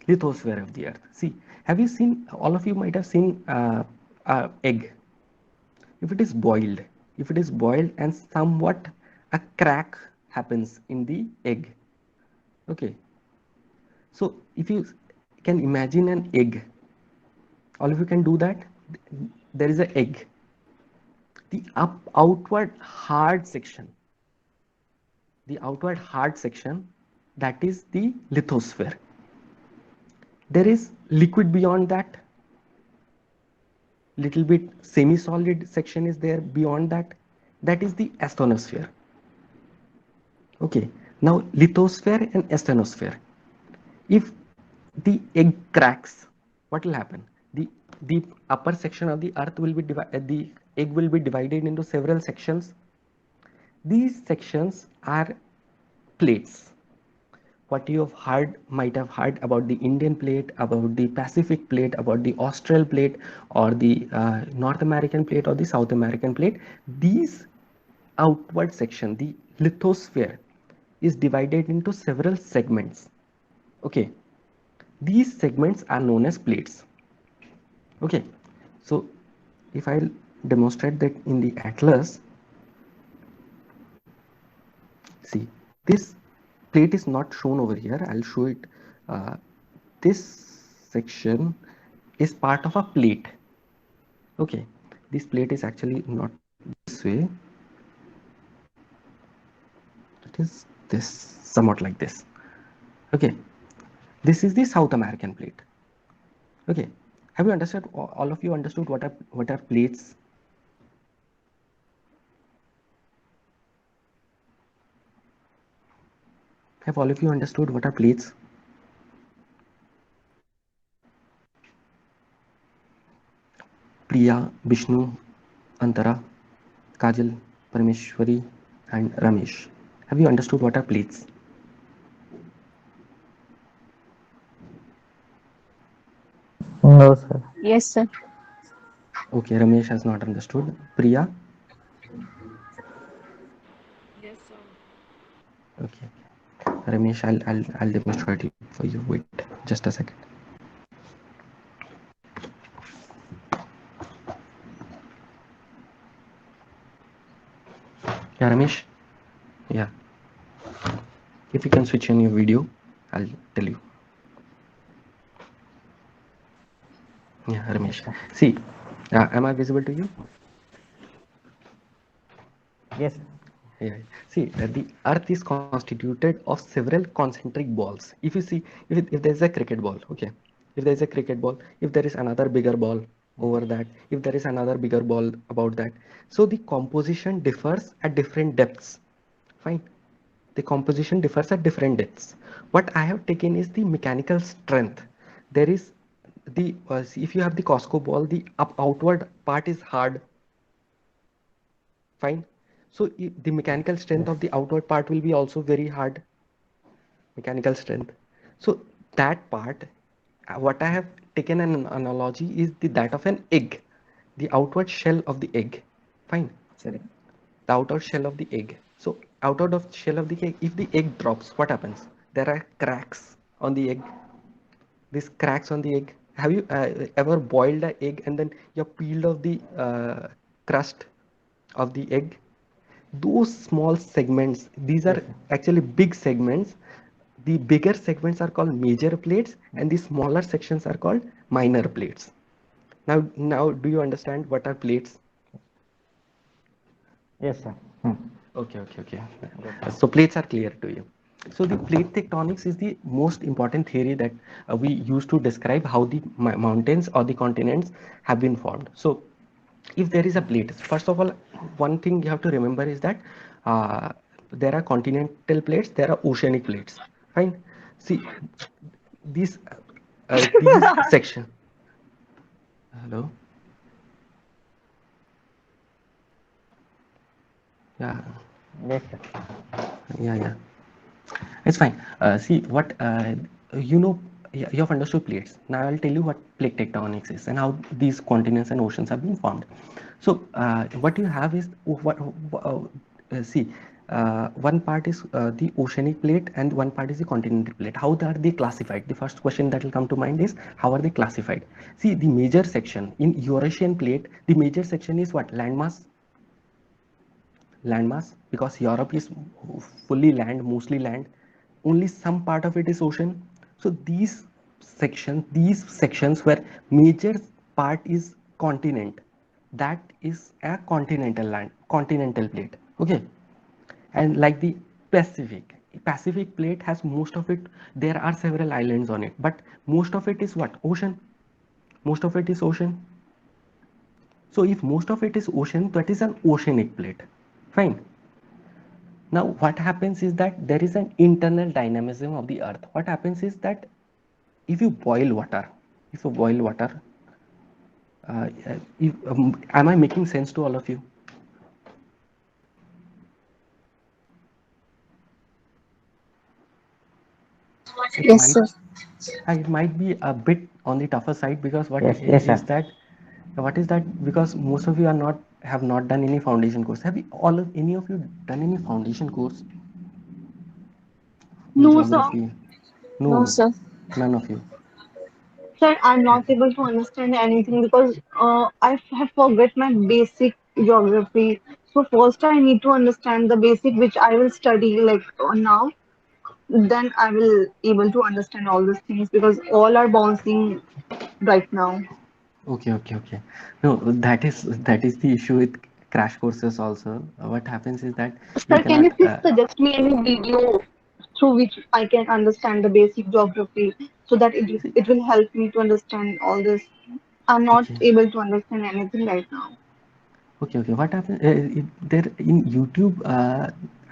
lithosphere of the Earth? See, have you seen? All of you might have seen egg. If it is boiled and somewhat a crack happens in the egg. Okay, so if you can imagine an egg, all of you can do that. There is an egg, the outward hard section, that is the lithosphere. There is liquid beyond that, little bit semi-solid section is there beyond that, that is the asthenosphere. Okay, now lithosphere and asthenosphere. If the egg cracks, what will happen? The upper section of the Earth will be divided, the egg will be divided into several sections. These sections are plates. What you have heard, might have heard about the Indian plate, about the Pacific plate, about the Austral plate, or the North American plate, or the South American plate. These outward section, the lithosphere, is divided into several segments. Okay, these segments are known as plates. Okay, so if I'll demonstrate that in the atlas, see, this plate is not shown over here. I'll show it. This section is part of a plate. Okay, this plate is actually not this way. It is this, somewhat like this. Okay, this is the South American plate. Okay, have you understood? All of you understood what are plates? Have all of you understood what are plates? Priya, Vishnu, Antara, Kajal, Parameshwari, and Ramesh. Have you understood what are plates?
No, sir.
Yes, sir.
Okay, Ramesh has not understood. Priya?
Yes, sir.
Okay. Ramesh, I'll demonstrate it for you. Wait, just a second. Yeah, Ramesh. Yeah. If you can switch on your video, I'll tell you. Yeah, Ramesh.
Yes, sir.
See, am I visible to you?
Yes.
Yeah. See, the Earth is constituted of several concentric balls. If you see, if there is a cricket ball, okay, if there is a cricket ball, if there is another bigger ball over that, if there is another bigger ball about that, so the composition differs at different depths. Fine. The composition differs at different depths. What I have taken is the mechanical strength. There is the if you have the Costco ball, the outward part is hard. Fine. So the mechanical strength
Yes.
of the outward part will be also very hard. Mechanical strength. So that part, what I have taken an analogy is that of an egg, the outward shell of the egg. Fine.
Sorry.
The outer shell of the egg. So outer of shell of the egg, if the egg drops, what happens? There are cracks on the egg. These cracks on the egg. Have you ever boiled an egg and then you peeled off the crust of the egg? Those small segments, these
Yes,
are
sir.
actually big segments. The bigger segments are called major plates and the smaller sections are called minor plates. Now do you understand what are plates?
Yes, sir.
Okay.
Yes.
So plates are clear to you. So the plate tectonics is the most important theory that we use to describe how the mountains or the continents have been formed. So if there is a plate, first of all, one thing you have to remember is that uh, there are continental plates, there are oceanic plates. Fine. See, these section. Hello. Yeah.
Yes, sir.
Yeah. It's fine. See what you know. You have understood plates. Now I'll tell you what plate tectonics is and how these continents and oceans have been formed. So what you have is see. One part is the oceanic plate and one part is the continental plate. How are they classified? The first question that will come to mind is how are they classified? See, the major section in Eurasian plate, the major section is what? Landmass, because Europe is fully land, mostly land. Only some part of it is ocean. So these sections where major part is continent, that is a continental land, continental plate. Okay, and like the Pacific plate has most of it. There are several islands on it, but most of it is what? Ocean. Most of it is ocean. So if most of it is ocean, that is an oceanic plate. Fine. Now, what happens is that there is an internal dynamism of the earth. What happens is that if you boil water, if you boil water, am I making sense to all of you? It
Yes,
might
sir.
it might be a bit on the tougher side because
Yes, yes, sir.
what is that because most of you are not have not done any foundation course. Have you all of any of you done any foundation course in
No, sir.
geography?
No,
No,
sir.
none of you.
Sir, I'm not able to understand anything because I have forgot my basic geography. So first I need to understand the basic which I will study like now. Then I will able to understand all these things because all are bouncing right now.
Okay. No, that is the issue with crash courses also. What happens is that you
Sir, can you
cannot.
please suggest me any video through which I can understand the basic geography so that
See,
it will help me to understand all this. I'm not
okay,
able to understand anything right now.
okay. What happens there in YouTube?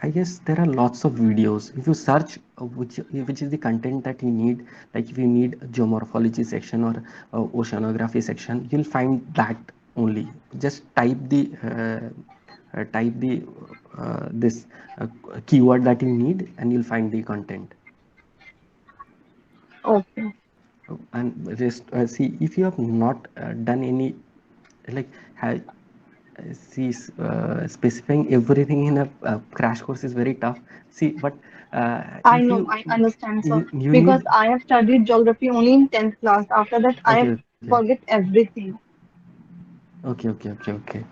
I guess there are lots of videos. If you search which is the content that you need, like if you need geomorphology section or oceanography section, you'll find that only. Just type the this keyword that you need, and you'll find the content.
Okay.
and just see, if you have not done any, like, see, specifying everything in a crash course is very tough. See, but
I
if
know,
you
I understand, sir,
you
because
need.
I have studied geography only in 10th class. After that, I
Okay, okay,
forget everything.
okay.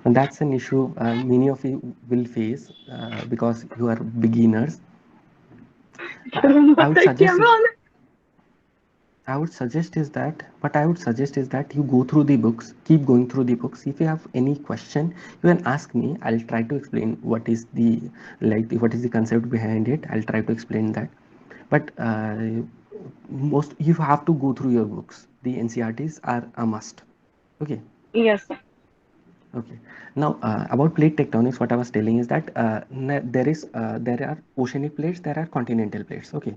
And that's an issue many of you will face because you are beginners. I would suggest I would suggest is that you go through the books, keep going through the books. If you have any question, you can ask me. I'll try to explain what is the, what is the concept behind it. I'll try to explain that. But most you have to go through your books. The NCRTs are a must. Okay.
Yes, sir.
Okay. Now, about plate tectonics, what I was telling is that there are oceanic plates, there are continental plates. Okay.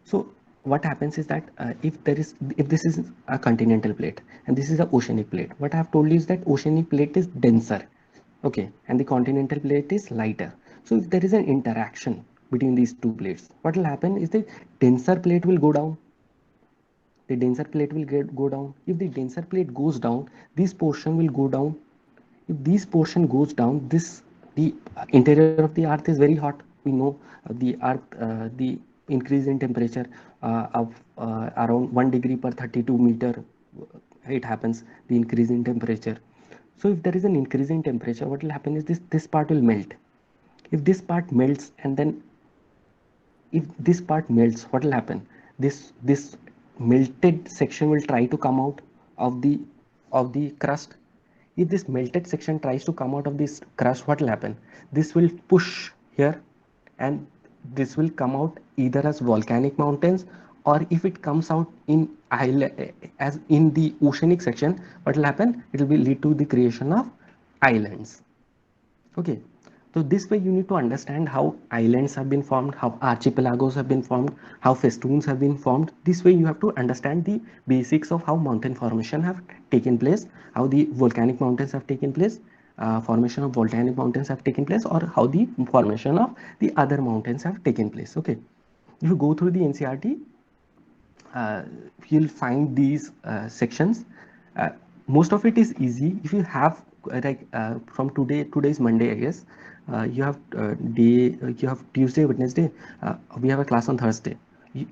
So what happens is that if this is a continental plate and this is a oceanic plate, what I have told you is that oceanic plate is denser. Okay, and the continental plate is lighter. So if there is an interaction between these two plates, what will happen is the denser plate will go down. The denser plate will go down. If the denser plate goes down, this portion will go down. If this portion goes down, the interior of the earth is very hot. We know the earth, the increase in temperature of around 1 degree per 32 meter, it happens, the increase in temperature. So if there is an increase in temperature, what will happen is this part will melt. If this part melts, and then if this part melts, what will happen? This melted section will try to come out of the crust. If this melted section tries to come out of this crust, what will happen? This will push here, and this will come out either as volcanic mountains, or if it comes out in island, as in the oceanic section, what will happen? It will be lead to the creation of islands. Okay, so this way you need to understand how islands have been formed, how archipelagos have been formed, how festoons have been formed. This way you have to understand the basics of how mountain formation have taken place, how the volcanic mountains have taken place, formation of volcanic mountains have taken place, or how the formation of the other mountains have taken place. Okay, if you go through the NCRT, uh, you'll find these sections. uh, Most of it is easy if you have from today's Monday, I guess. You have you have Tuesday, Wednesday, we have a class on Thursday.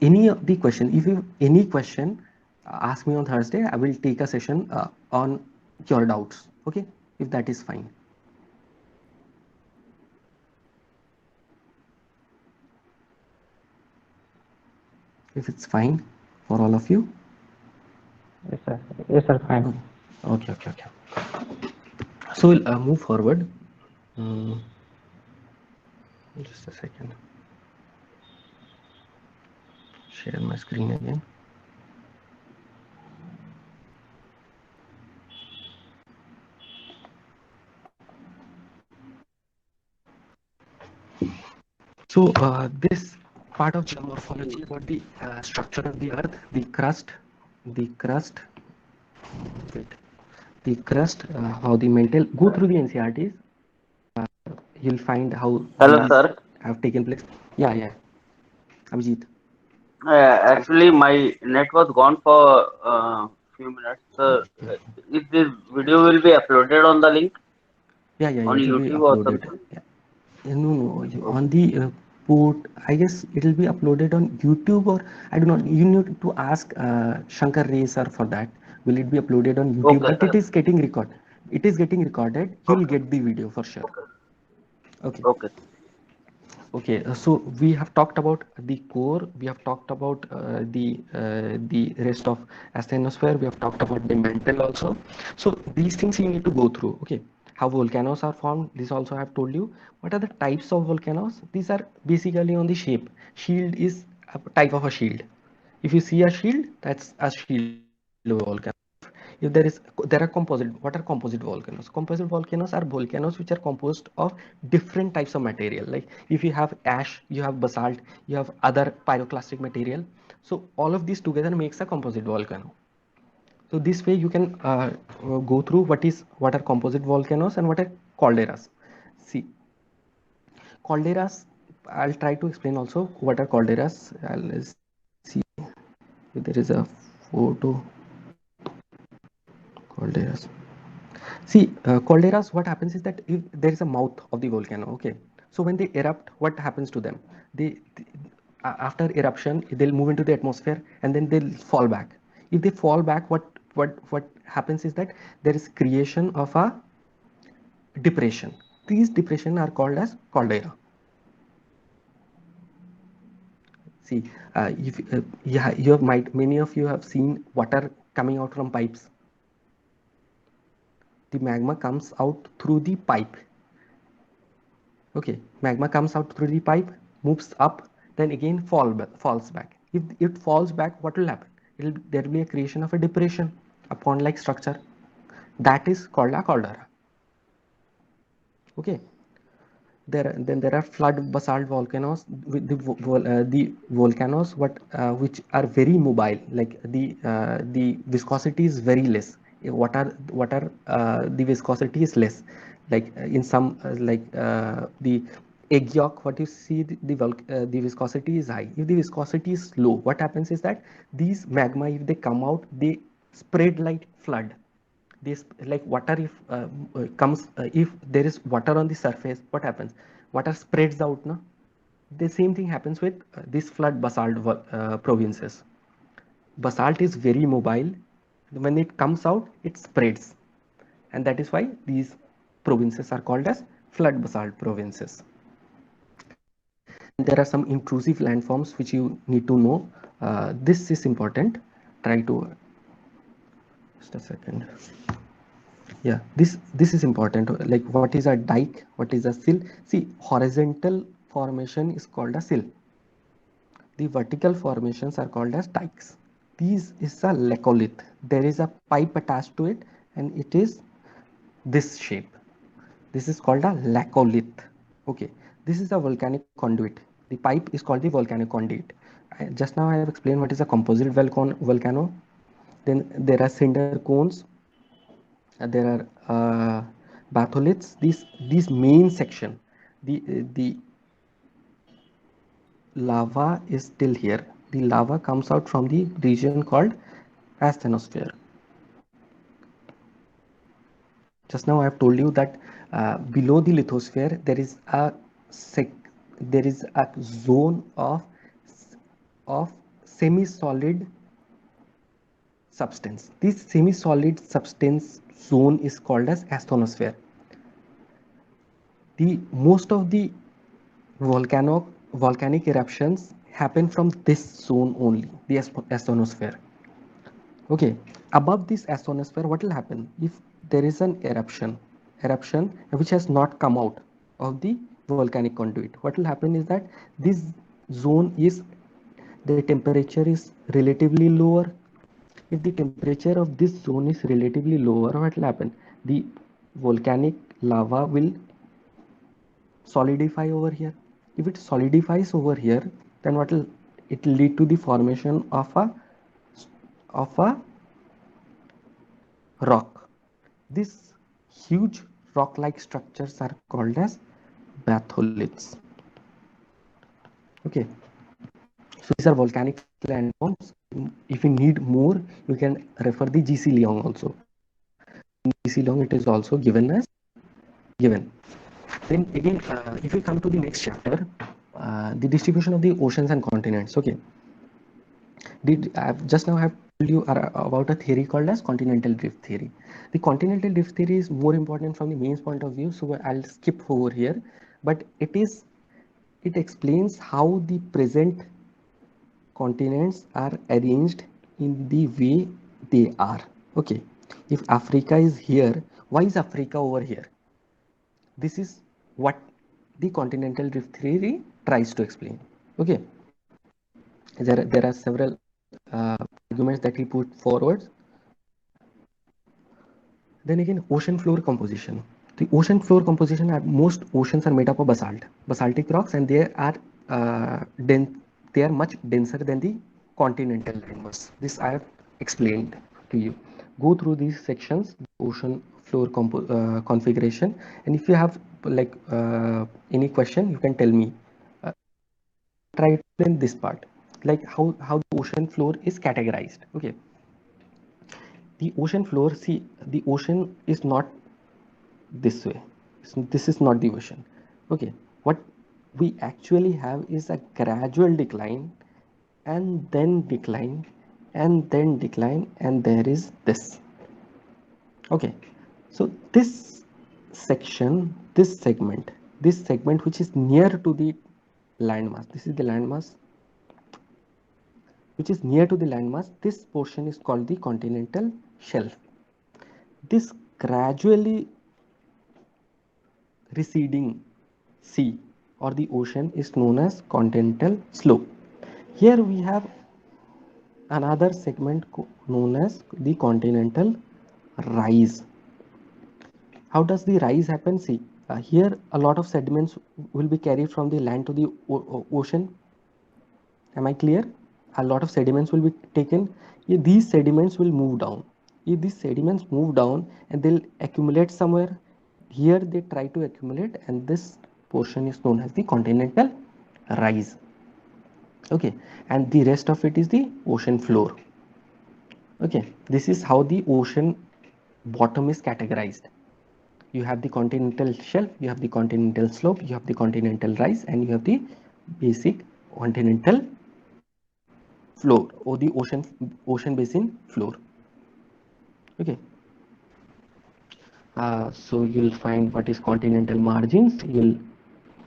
Any of the question, if you have any question, ask me on Thursday. I will take a session on your doubts. Okay, if that is fine. If it's fine for all of you.
Yes, sir. Yes, sir. Fine.
Okay. So we'll move forward. Just a second. Share my screen again. So this part of geomorphology about the structure of the earth, the crust, how the mental go through the NCRTs. You'll find how
Hello,
these
sir.
have taken place. Yeah, Abhijit.
Actually, my net was gone for few minutes. If this video will be uploaded on the link
Yeah,
on
it will be
YouTube or
uploaded.
something?
Yeah. No, on the port, I guess it will be uploaded on YouTube, or I do not. You need to ask Shankar Ray sir for that. Will it be uploaded on YouTube?
Okay,
But
sir.
it is getting recorded. It is getting recorded. You'll
Okay,
get the video for sure.
okay,
Okay.
okay.
Okay. So we have talked about the core. We have talked about the rest of asthenosphere. We have talked about the mantle also. So these things you need to go through. Okay. How volcanoes are formed. This also I have told you. What are the types of volcanoes? These are basically on the shape. Shield is a type of a shield. If you see a shield, that's a shield volcano. If there are composite, what are composite volcanoes? Composite volcanoes are volcanoes which are composed of different types of material. Like if you have ash, you have basalt, you have other pyroclastic material. So all of these together makes a composite volcano. So this way you can go through what are composite volcanoes and what are calderas. See, calderas, I'll try to explain also what are calderas. I'll see if there is a Go to calderas. See, calderas, what happens is that if there is a mouth of the volcano, okay, so when they erupt, what happens to them? After eruption, they'll move into the atmosphere and then they'll fall back. If they fall back, what happens is that there is creation of a depression. These depression are called as caldera. See, if yeah, many of you have seen water coming out from pipes. The magma comes out through the pipe. Okay, magma comes out through the pipe, moves up, then again falls back. If it falls back, what will happen? There will be a creation of a depression, a pond-like structure. That is called a caldera. Okay. Then there are flood basalt volcanoes. With the volcanoes which are very mobile, like the viscosity is very less. What are the viscosity is less, like in some the egg yolk, what you see, the viscosity is high. If the viscosity is low, what happens is that these magma, if they come out, they spread like flood. This, like water, if comes if there is water on the surface, what happens? Water spreads out, no? The same thing happens with this flood basalt provinces. Basalt is very mobile. When it comes out, it spreads, and that is why these provinces are called as flood basalt provinces. And there are some intrusive landforms which you need to know. This is important. Try to just a second. Yeah, this is important. Like, what is a dike, what is a sill? See, horizontal formation is called a sill. The vertical formations are called as dikes. These is a laccolith. There is a pipe attached to it and it is this shape. This is called a laccolith. Okay, this is a volcanic conduit. The pipe is called the volcanic conduit. Just now I have explained what is a composite volcano. Then there are cinder cones. There are batholiths. These main section, the lava is still here. The lava comes out from the region called asthenosphere. Just now I have told you that below the lithosphere there is a zone of semi-solid substance. This semi-solid substance zone is called as asthenosphere. Most of the volcanic eruptions happen from this zone only, the asthenosphere. Okay, above this asthenosphere, what will happen if there is an eruption which has not come out of the volcanic conduit? What will happen is that this zone is, the temperature is relatively lower. If the temperature of this zone is relatively lower, what will happen? The volcanic lava will solidify over here. If it solidifies over here, then what will it lead to? The formation of a rock. These huge rock-like structures are called as batholiths. Okay, so these are volcanic landforms. If you need more, you can refer the GC Leong also. In GC Leong, it is also given as given. Then again, if we come to the next chapter, the distribution of the oceans and continents. Okay, just now I have told you about a theory called as continental drift theory. The continental drift theory is more important from the mains point of view, so I'll skip over here. But it explains how the present continents are arranged in the way they are. Okay, if Africa is here, why is Africa over here? This is what the continental drift theory tries to explain. Okay, there are several arguments that he put forward. Then again, ocean floor composition. The ocean floor composition, most oceans are made up of basaltic rocks, and they are much denser than the continental landmass. This I have explained to you. Go through these sections, ocean floor configuration, and if you have like any question, you can tell me. Try to explain this part, like how the ocean floor is categorized. Okay, the ocean floor, see, the ocean is not this way. This is not the ocean. Okay, what we actually have is a gradual decline and then decline and then decline, and there is this. Okay, so this section, this segment which is near to the landmass, this is the landmass which is near to the landmass, this portion is called the continental shelf. This gradually receding sea or the ocean is known as continental slope. Here we have another segment known as the continental rise. How does the rise happen? See, here a lot of sediments will be carried from the land to the ocean. Am I clear? A lot of sediments will be taken. These sediments will move down. If these sediments move down and they'll accumulate somewhere, here they try to accumulate, and this portion is known as the continental rise. Okay, and the rest of it is the ocean floor. Okay, this is how the ocean bottom is categorized. You have the continental shelf, you have the continental slope, you have the continental rise, and you have the basic continental floor or the ocean basin floor. Okay, so you'll find what is continental margins. You'll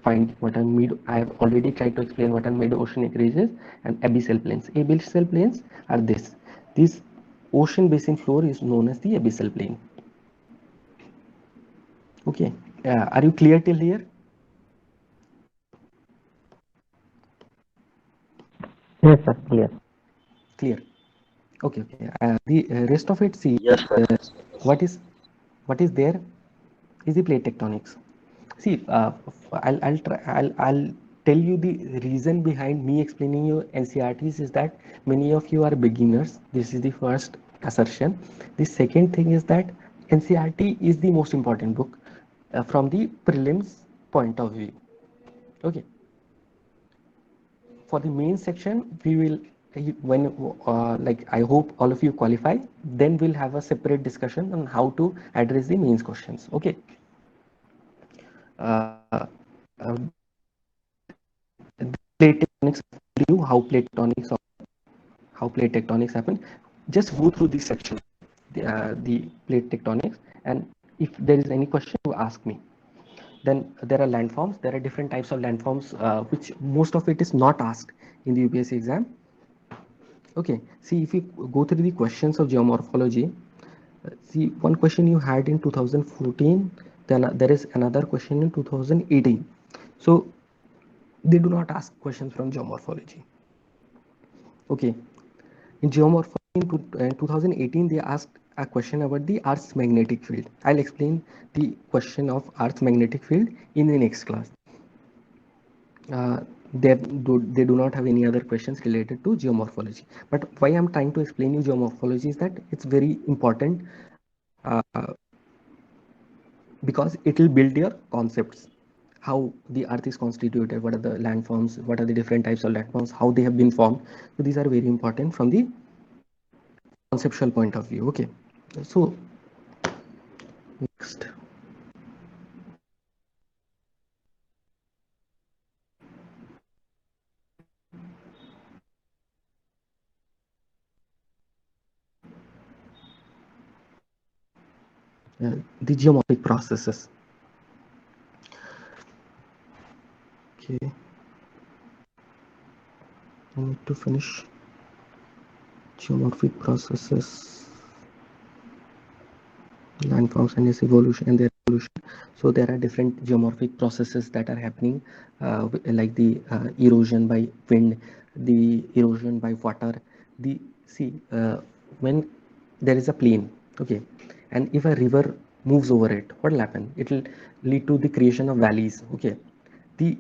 find what are mid. I have already tried to explain what are mid-oceanic ridges and abyssal plains. Abyssal plains are this. This ocean basin floor is known as the abyssal plain. Okay, are you clear till here?
Yes, sir. Clear.
Clear. Okay. The rest of it, see,
Yes, sir.
what is there is the plate tectonics. See, I'll tell you the reason behind me explaining you NCERTs is that many of you are beginners. This is the first assertion. The second thing is that NCERT is the most important book from the prelims point of view. Okay. For the main section, we will, when like I hope all of you qualify, then we'll have a separate discussion on how to address the mains questions. Okay. Plate tectonics, how plate tectonics happen. Just go through this section, the plate tectonics, and if there is any question, you ask me. Then there are landforms. There are different types of landforms, which most of it is not asked in the UPSC exam. Okay, see, if you go through the questions of geomorphology, see, one question you had in 2014, then there is another question in 2018. So they do not ask questions from geomorphology. Okay, in geomorphology in 2018, they asked a question about the Earth's magnetic field. I'll explain the question of Earth's magnetic field in the next class. They do not have any other questions related to geomorphology. But why I'm trying to explain you geomorphology is that it's very important because it will build your concepts. How the earth is constituted, what are the landforms, what are the different types of landforms, how they have been formed. So these are very important from the conceptual point of view. Okay, so next. The geomorphic processes. Okay, I need to finish geomorphic processes, landforms and its evolution and their evolution. So there are different geomorphic processes that are happening, like the erosion by wind, the erosion by water. When there is a plain, okay, and if a river moves over it, what will happen? It will lead to the creation of valleys. Okay, the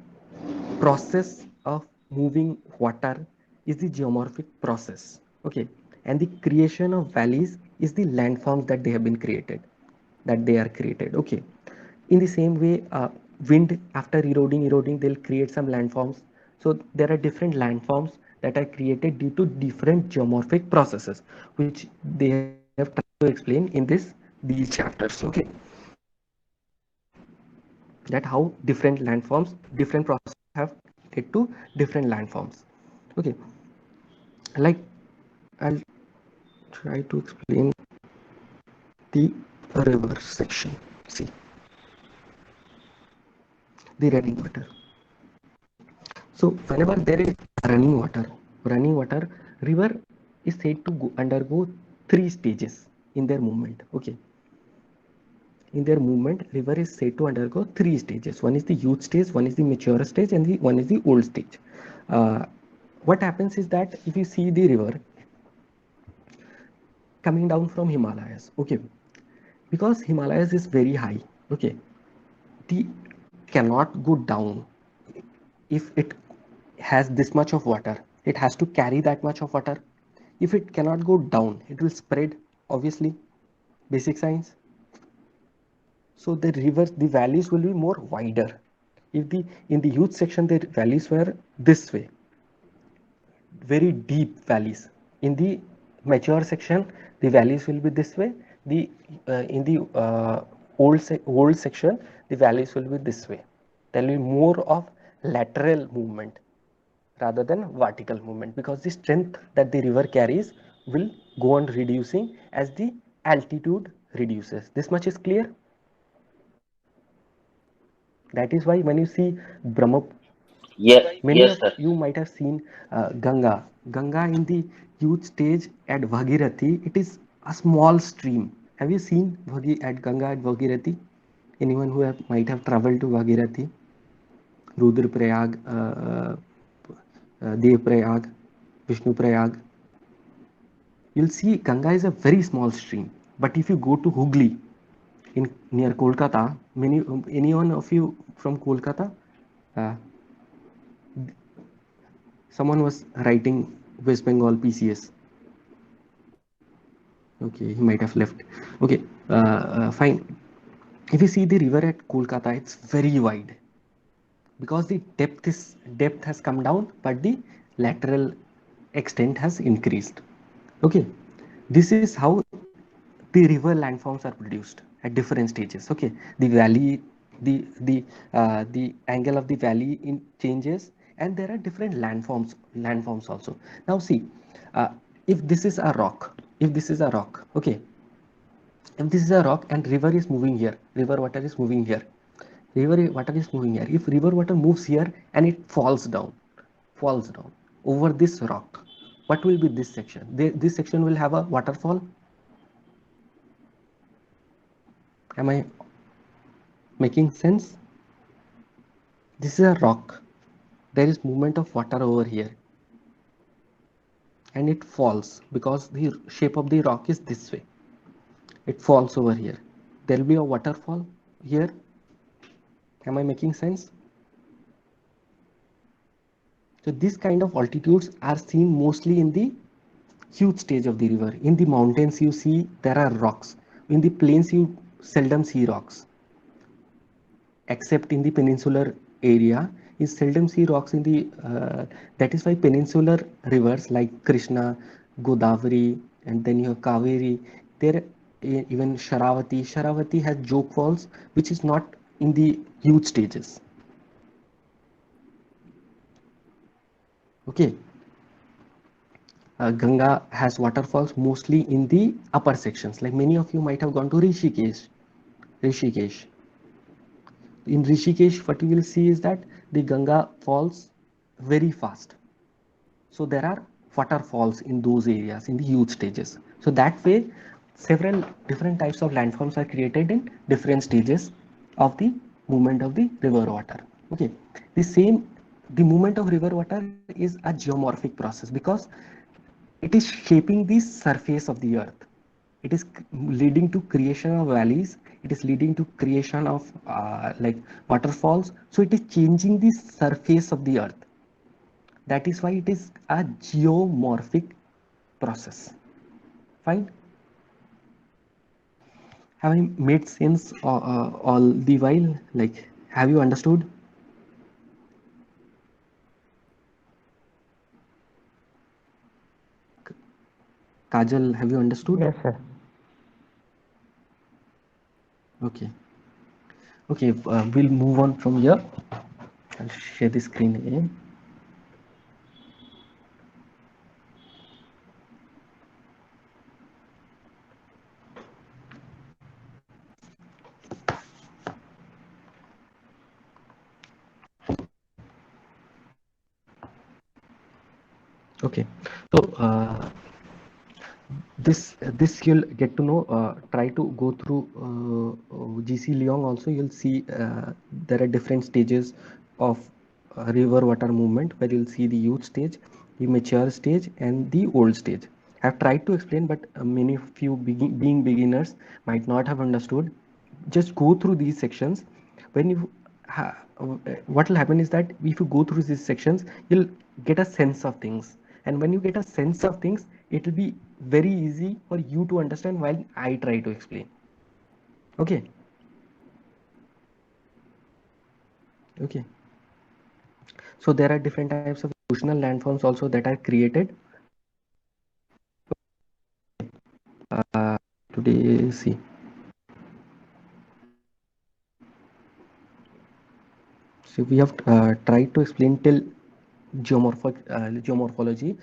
process of moving water is the geomorphic process. Okay, and the creation of valleys is the landforms that they are created. Okay, in the same way, wind, after eroding, they'll create some landforms. So there are different landforms that are created due to different geomorphic processes, which they have tried to explain in these chapters. Okay, that how different landforms, different processes have led to different landforms. Okay, like I'll try to explain the river section. See, the running water. So whenever there is running water, river is said to undergo 3 stages in their movement. Okay, in their movement, river is said to undergo 3 stages. One is the youth stage, one is the mature stage, and one is the old stage. What happens is that if you see the river coming down from Himalayas, okay, because Himalayas is very high, okay, the cannot go down if it has this much of water. It has to carry that much of water. If it cannot go down, it will spread, obviously, basic science. So the rivers, the valleys will be more wider. If the in the youth section the valleys were this way, very deep valleys. In the mature section the valleys will be this way. The in the old section the valleys will be this way. There will be more of lateral movement rather than vertical movement, because the strength that the river carries will go on reducing as the altitude reduces. This much is clear. That is why when you see Brahmaputra, many
Yes,
of
sir.
you might have seen Ganga in the youth stage at Bhagirathi. It is a small stream. Have you seen at Ganga at Bhagirathi? Anyone who might have traveled to Bhagirathi, Rudraprayag, Devprayag, Vishnuprayag, you'll see Ganga is a very small stream. But if you go to Hooghly in near Kolkata, anyone of you from Kolkata, uh, someone was writing West Bengal PCS. Okay, he might have left. Okay, fine. If you see the river at Kolkata, it's very wide because the depth has come down, but the lateral extent has increased. Okay, this is how the river landforms are produced at different stages. Okay, the valley, the angle of the valley in changes, and there are different landforms also. Now see, uh, if this is a rock, okay, if this is a rock and river is moving here, river water is moving here, if river water moves here and it falls down over this rock, what will be this section? This section will have a waterfall. Am I making sense? This is a rock. There is movement of water over here and it falls because the shape of the rock is this way. It falls over here. There will be a waterfall here. Am I making sense? So this kind of altitudes are seen mostly in the huge stage of the river. In the mountains you see there are rocks. In the plains you seldom see rocks, except in the peninsular area. You seldom see rocks in the that is why peninsular rivers like Krishna, Godavari, and then you have Kaveri, there even Sharavati has joke falls, which is not in the huge stages. Okay, Ganga has waterfalls mostly in the upper sections. Like many of you might have gone to Rishikesh. In Rishikesh, what you will see is that the Ganga falls very fast. So there are waterfalls in those areas in the huge stages. So that way, several different types of landforms are created in different stages of the movement of the river water. Okay, the movement of river water is a geomorphic process because it is shaping the surface of the earth. It is leading to creation of valleys. It is leading to creation of like waterfalls. So it is changing the surface of the earth. That is why it is a geomorphic process. Fine. Have I made sense all the while? Like, have you understood? Kajal, have you understood?
Yes, sir.
Okay. Okay. We'll move on from here. I'll share the screen again. Okay. So this you'll get to know. Try to go through GC Leong also. You'll see there are different stages of river water movement, where you'll see the youth stage, the mature stage, and the old stage. I've tried to explain, but many of you being beginners might not have understood. Just go through these sections. When you what will happen is that if you go through these sections, you'll get a sense of things, and when you get a sense of things, it will be very easy for you to understand while I try to explain. Okay. Okay. So there are different types of erosional landforms also that are created. Today, see. So we have tried to explain till geomorphology.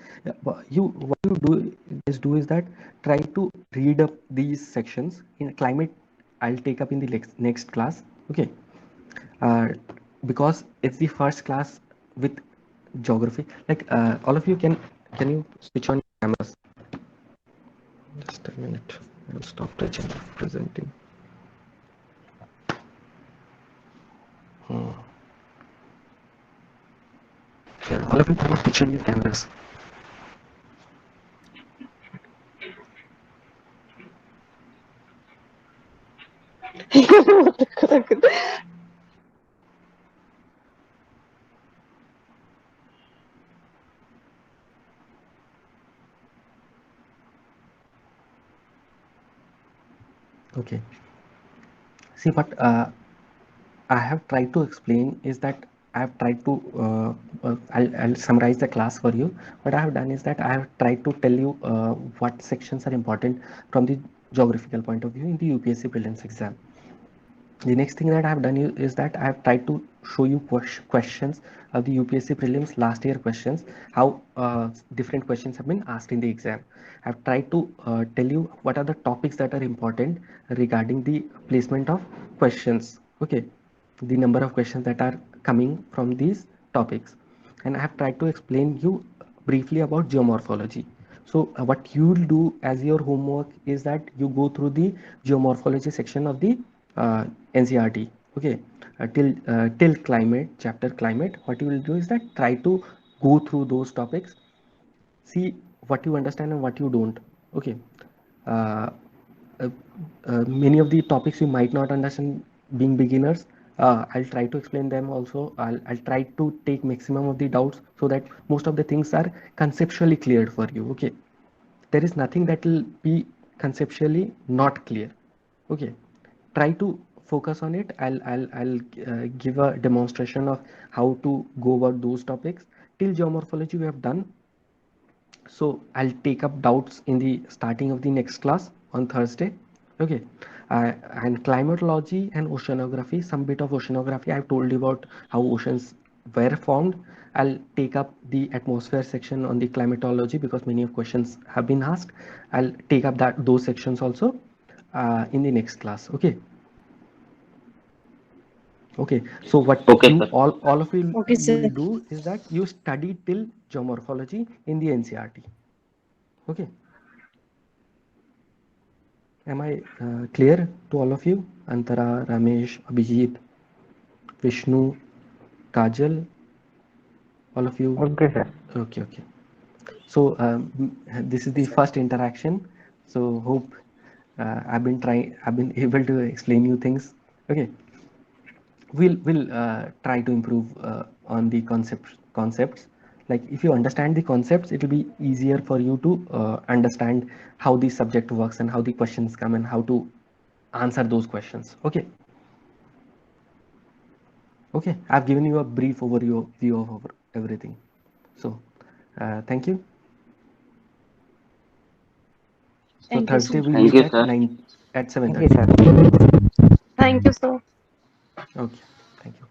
What you do is that try to read up these sections. In climate, I'll take up in the next class. Okay. Because it's the first class with geography. Like all of you can you switch on cameras? Just a minute. I'll stop presenting. Yeah, all of you can switch on your cameras. Okay. See, what I have tried to explain is that I have tried to I'll summarize the class for you. What I have done is that I have tried to tell you what sections are important from the geographical point of view in the UPSC prelims exam. The next thing that I have done is that I have tried to show you questions of the UPSC prelims last year questions, how different questions have been asked in the exam. I have tried to tell you what are the topics that are important regarding the placement of questions. Okay, the number of questions that are coming from these topics, and I have tried to explain you briefly about geomorphology. So what you'll do as your homework is that you go through the geomorphology section of the NCERT. Okay, till climate chapter climate. What you will do is that try to go through those topics, see what you understand and what you don't. Okay. Uh, Many of the topics you might not understand being beginners. I'll try to explain them also. I'll try to take maximum of the doubts so that most of the things are conceptually cleared for you. Okay. There is nothing that will be conceptually not clear. Okay. Try to focus on it. I'll give a demonstration of how to go about those topics. Till geomorphology we have done. So I'll take up doubts in the starting of the next class on Thursday. Okay. And climatology and oceanography, some bit of oceanography. I've told you about how oceans were formed. I'll take up the atmosphere section on the climatology because many of questions have been asked. I'll take up those sections also in the next class. Okay. Okay, so what
Okay,
you
sir.
all of you
Okay, sir.
will do is that you study till geomorphology in the NCERT. Okay. Am I clear to all of you? Antara, Ramesh, Abhijit, Vishnu, Kajal, all of you?
Okay, sir.
Okay, okay. So this is the first interaction. So hope I've been able to explain you things. Okay. We'll try to improve on the concepts. Like if you understand the concepts, it will be easier for you to understand how the subject works and how the questions come and how to answer those questions. Okay. Okay, I've given you a brief overview of everything. So thank you. So
Thank you so
Thursday
much.
we
Thank
meet
you,
at
sir.
9 at
Thank you,
7:30.
sir.
Thank you, sir.
Okay, thank you.